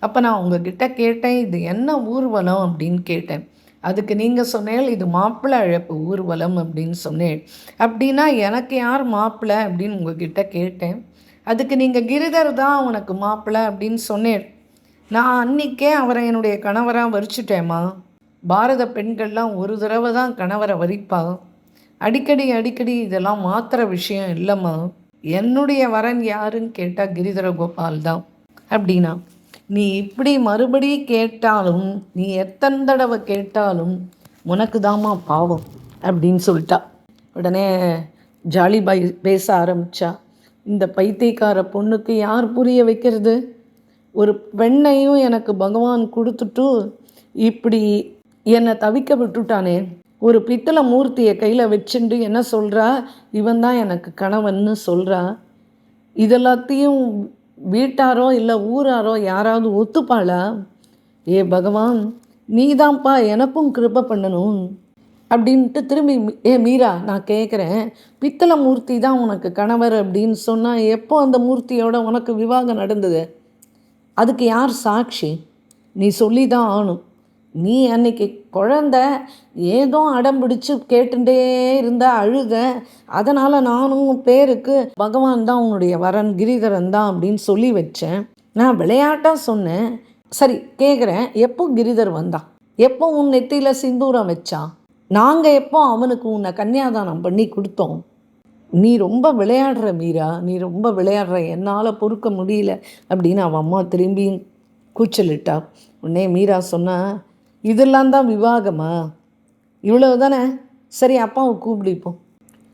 அப்போ நான் உங்ககிட்ட கேட்டேன், இது என்ன ஊர்வலம் அப்படின்னு கேட்டேன். அதுக்கு நீங்கள் சொன்னேன், இது மாப்பிள்ளை அழைப்பு ஊர்வலம் அப்படின்னு சொன்னேன். அப்படின்னா எனக்கு யார் மாப்பிள்ளை அப்படின்னு உங்ககிட்ட கேட்டேன். அதுக்கு நீங்கள் கிரிதர் தான் உனக்கு மாப்பிள்ளை அப்படின்னு சொன்னேன். நான் அன்றைக்கே அவரை என்னுடைய கணவராக வரிச்சிட்டேம்மா. பாரத பெண்கள்லாம் ஒரு தடவை தான் கணவரை வரிப்பா. அடிக்கடி இதெல்லாம் மாத்திர விஷயம் இல்லைம்மா. என்னுடைய வரன் யாருன்னு கேட்டால் கிரிதர கோபால் தான் அப்படின்னா. நீ இப்படி மறுபடியும் கேட்டாலும், நீ எத்தனை தடவை கேட்டாலும் உனக்கு தாம்மா பாவம் அப்படின்னு சொல்லிட்டா. உடனே ஜாலிபாய் பேச ஆரம்பித்தா. இந்த பைத்தியக்கார பொண்ணுக்கு யார் புரிய வைக்கிறது? ஒரு பெண்ணையும் எனக்கு பகவான் கொடுத்துட்டு இப்படி என்னை தவிக்க விட்டுட்டானே. ஒரு பித்தளை மூர்த்தியை கையில் வச்சுட்டு என்ன சொல்கிறா? இவன் தான் எனக்கு கணவன்னு சொல்கிறா. இதெல்லாத்தையும் வீட்டாரோ இல்லை ஊராரோ யாராவது ஒத்துப்பாளா? ஏ பகவான், நீ தான்ப்பா எனக்கும் கிருபை பண்ணணும் அப்படின்ட்டு திரும்பி, ஏ மீரா நான் கேட்குறேன், பித்தளை மூர்த்தி தான் உனக்கு கணவர் அப்படின்னு சொன்னால் எப்போ அந்த மூர்த்தியோட உனக்கு விவாகம் நடந்தது? அதுக்கு யார் சாட்சி? நீ சொல்லி தான் ஆகணும். நீ அன்னைக்கு குழந்த ஏதோ அடம் பிடிச்சி கேட்டுட்டே இருந்தா, அழுத. அதனால் நானும் பேருக்கு பகவான் தான் உன்னுடைய வரன் கிரிதரன் தான் அப்படின்னு சொல்லி வச்சேன். நான் விளையாட்டாக சொன்னேன். சரி கேட்குறேன், எப்போ கிரிதர் வந்தான்? எப்போ உன் நெத்தியில் சிந்தூரம் வச்சான்? நாங்கள் எப்போ அவனுக்கு உன்னை கன்னியாதானம் பண்ணி கொடுத்தோம்? நீ ரொம்ப விளையாடுற மீரா, நீ ரொம்ப விளையாடுற, என்னால் பொறுக்க முடியல அப்படின்னு அவன் அம்மா திரும்பி கூச்சலிட்டா. உடனே மீரா சொன்னா, இதெல்லாம் தான் விவாகமா? இவ்வளவு தானே? சரி அப்பாவை கூப்பிடிப்போம்.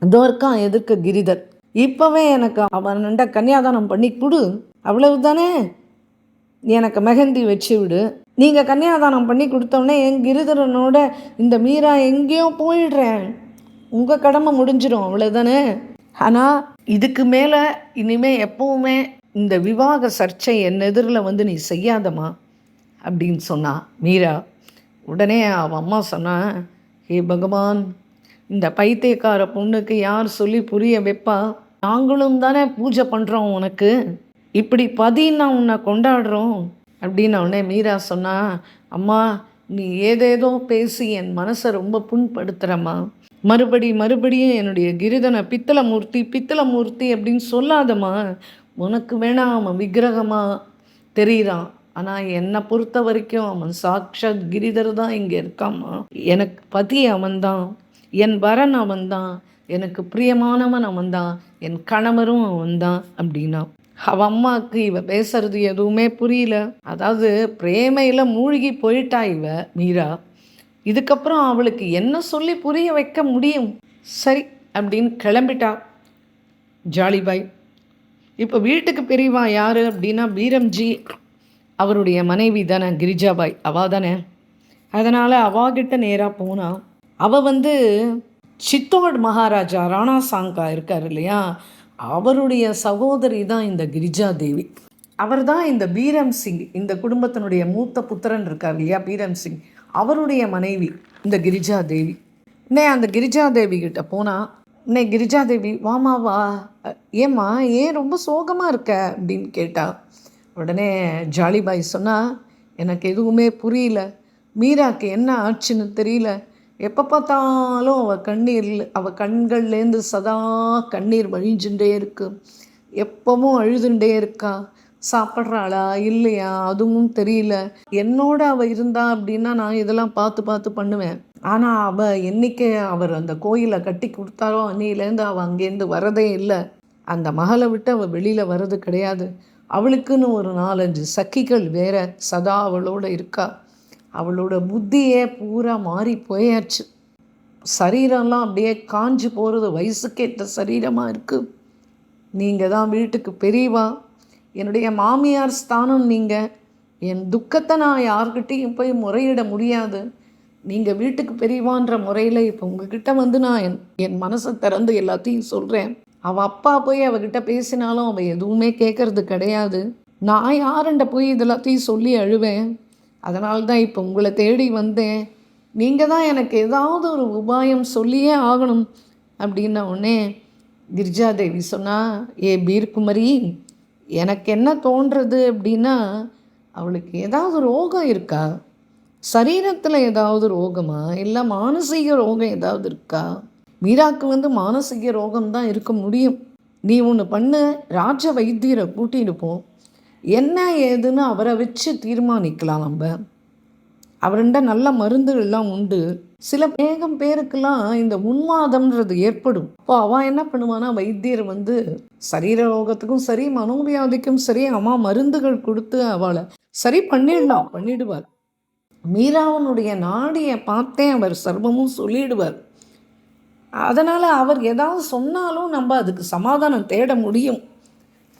அதோ இருக்கான் எதிர்க்க கிரிதர், இப்போவே எனக்கு அவன்கிட்ட கன்னியாதானம் பண்ணி கொடு, அவ்வளவு தானே? எனக்கு மெஹந்தி வச்சு விடு. நீங்கள் கன்னியாதானம் பண்ணி கொடுத்தோடனே என் கிரிதரனோட இந்த மீரா எங்கேயோ போயிடுறேன். உங்கள் கடமை முடிஞ்சிடும், அவ்வளோதானே? ஆனால் இதுக்கு மேலே இனிமேல் எப்போவுமே இந்த விவாக சர்ச்சை என் எதிரில் வந்து நீ செய்யாதம்மா அப்படின்னு சொன்னா மீரா. உடனே அவன் அம்மா சொன்னா, ஹே பகவான், இந்த பைத்தியக்கார பொண்ணுக்கு யார் சொல்லி புரிய வைப்பா? நாங்களும் தானே பூஜை பண்ணுறோம் உனக்கு, இப்படி பதின்னா உன்னை கொண்டாடுறோம் அப்படின்னு உடனே மீரா சொன்னா, அம்மா நீ ஏதேதோ பேசி என் மனசை ரொம்ப புண்படுத்துகிறம்மா. மறுபடியும் என்னுடைய கிரிதனை பித்தளை மூர்த்தி அப்படின்னு சொல்லாதம்மா. உனக்கு வேணா அவன் விக்கிரகமாக தெரிகிறான், ஆனால் என்னை பொறுத்த வரைக்கும் அவன் சாக்ஷாத் கிரிதர் தான் இங்கே இருக்காம்மா. எனக்கு பதி அவன்தான், என் வரன் அவன்தான், எனக்கு பிரியமானவன் அவன்தான், என் கணவரும் அவன்தான் அப்படின்னா. அவள் அம்மாவுக்கு இவ பேசுறது எதுவுமே புரியல. அதாவது பிரேமையில் மூழ்கி போயிட்டா மீரா. இதுக்கப்புறம் அவளுக்கு என்ன சொல்லி புரிய வைக்க முடியும்? சரி அப்படின்னு கிளம்பிட்டா ஜாலிபாய். இப்போ வீட்டுக்கு பெரியவா யார் அப்படின்னா பீரம்ஜி, அவருடைய மனைவி தானே கிரிஜாபாய், அவள் தானே. அதனால் அவாகிட்ட நேராக போனால், அவள் சித்தோட் மகாராஜா ராணா சாங்கா இருக்கார் இல்லையா, அவருடைய சகோதரி தான் இந்த கிரிஜா தேவி. அவர் தான் இந்த பீரம் சிங், இந்த குடும்பத்தினுடைய மூத்த புத்திரன் இருக்கார் இல்லையா பீரம் சிங், அவருடைய மனைவி இந்த கிரிஜா தேவி. அந்த கிரிஜா தேவி கிட்ட போனால், கிரிஜா தேவி வாமா வா, ஏம்மா ஏன் ரொம்ப சோகமாக இருக்க அப்படின்னு கேட்டா. உடனே ஜாலிபாய் சொன்னால், எனக்கு எதுவுமே புரியல, மீராக்கு என்ன ஆச்சுன்னு தெரியல, எப்போ பார்த்தாலும் அவள் கண்கள்லேருந்து சதா கண்ணீர் வழிஞ்சுட்டே இருக்கு, எப்பவும் அழுதுண்டே இருக்கா, சாப்பிட்றாளா இல்லையா அதுவும் தெரியல. என்னோட அவள் இருந்தா அப்படின்னா நான் இதெல்லாம் பார்த்து பண்ணுவேன். ஆனால் அவள் என்றைக்கு அவர் அந்த கோயிலை கட்டி கொடுத்தாரோ அன்னிலேருந்து அவள் அங்கேருந்து வரதே இல்லை. அந்த மகளை விட்டு அவள் வெளியில் வர்றது கிடையாது. அவளுக்குன்னு ஒரு 4-5 சக்கிகள் வேற சதா அவளோட இருக்கா. அவளோட புத்தியே பூரா மாறி போயாச்சு. சரீரம்லாம் அப்படியே காஞ்சி போகிறது, வயசுக்கேற்ற சரீரமாக இருக்குது. நீங்கள் தான் வீட்டுக்கு பெரியவா, என்னுடைய மாமியார் ஸ்தானம் நீங்கள். என் துக்கத்தை நான் யார்கிட்டையும் போய் முறையிட முடியாது. நீங்கள் வீட்டுக்கு பெரியவான்ற முறையில் இப்போ உங்ககிட்ட நான் என் மனசை திறந்து எல்லாத்தையும் சொல்கிறேன். அவள் அப்பா போய் அவகிட்ட பேசினாலும் அவள் எதுவுமே கேட்கறது கிடையாது. நான் யாருண்ட போய் இதெல்லாத்தையும் சொல்லி அழுவேன். அதனால தான் இப்போ உங்களை தேடி வந்தேன். நீங்கள் தான் எனக்கு ஏதாவது ஒரு உபாயம் சொல்லியே ஆகணும் அப்படின்ன உடனே கிரிஜாதேவி சொன்னால், ஏ பீர்குமரி, எனக்கு என்ன தோன்றுறது அப்படின்னா, அவளுக்கு ஏதாவது ரோகம் இருக்கா, சரீரத்தில் ஏதாவது ரோகமா, இல்லை மானசீக ரோகம் ஏதாவது இருக்கா? மீராக்கு மானசீக ரோகம் தான் இருக்க முடியும். நீ ஒன்று பண்ணு, ராஜ வைத்தியரை கூட்டிகிட்டு போ, என்ன ஏதுன்னு அவரை வச்சு தீர்மானிக்கலாம். நம்ம அவருண்ட நல்ல மருந்துகள்லாம் உண்டு. சில பேருக்கெல்லாம் இந்த உன்மாதம்ன்றது ஏற்படும். அப்போ அவன் என்ன பண்ணுவானா, வைத்தியர் சரீர ரோகத்துக்கும் சரி மனோவியாதிக்கும் சரி அவன் மருந்துகள் கொடுத்து அவளை சரி பண்ணிடுவார். மீராவனுடைய நாடியை பார்த்தே அவர் சர்வமும் சொல்லிடுவார். அதனால் அவர் ஏதாவது சொன்னாலும் நம்ம அதுக்கு சமாதானம் தேட முடியும்.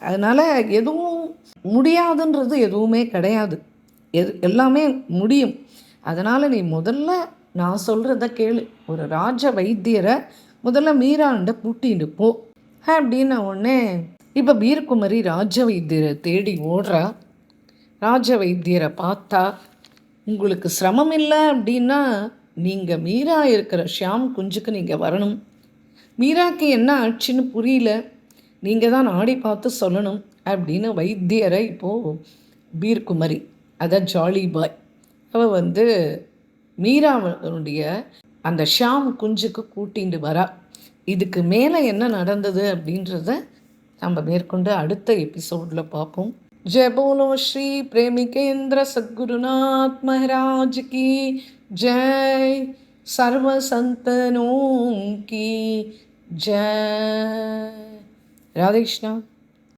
அதனால் எதுவும் முடியாதுன்றது எதுவுமே கிடையாது, எல்லாமே முடியும். அதனால் நீ முதல்ல நான் சொல்கிறத கேளு, ஒரு ராஜ வைத்தியரை முதல்ல மீராண்ட கூட்டிட்டு போ அப்படின்ன உடனே இப்போ பீர்குமரி ராஜ வைத்தியரை தேடி ஓடுறா. ராஜ வைத்தியரை பார்த்தா, உங்களுக்கு சிரமம் இல்லை அப்படின்னா நீங்கள் மீரா இருக்கிற ஷியாம் குஞ்சுக்கு நீங்கள் வரணும். மீராக்கு என்ன ஆச்சுன்னு புரியல, நீங்கள் தான் நாடி பார்த்து சொல்லணும் அப்படின்னு வைத்தியரை இப்போது பீர்குமரி, அதான் ஜாலிபாய், அவள் மீராவுடைய அந்த ஷியாம் குஞ்சுக்கு கூட்டிகிட்டு வரா. இதுக்கு மேலே என்ன நடந்தது அப்படின்றத நம்ம மேற்கொண்டு அடுத்த எபிசோடில் பார்ப்போம். जय बोलो श्री प्रेमिकेंद्र सद्गुरुनाथ महाराज की जय, सर्व संतनों की जय। राधे कृष्णा।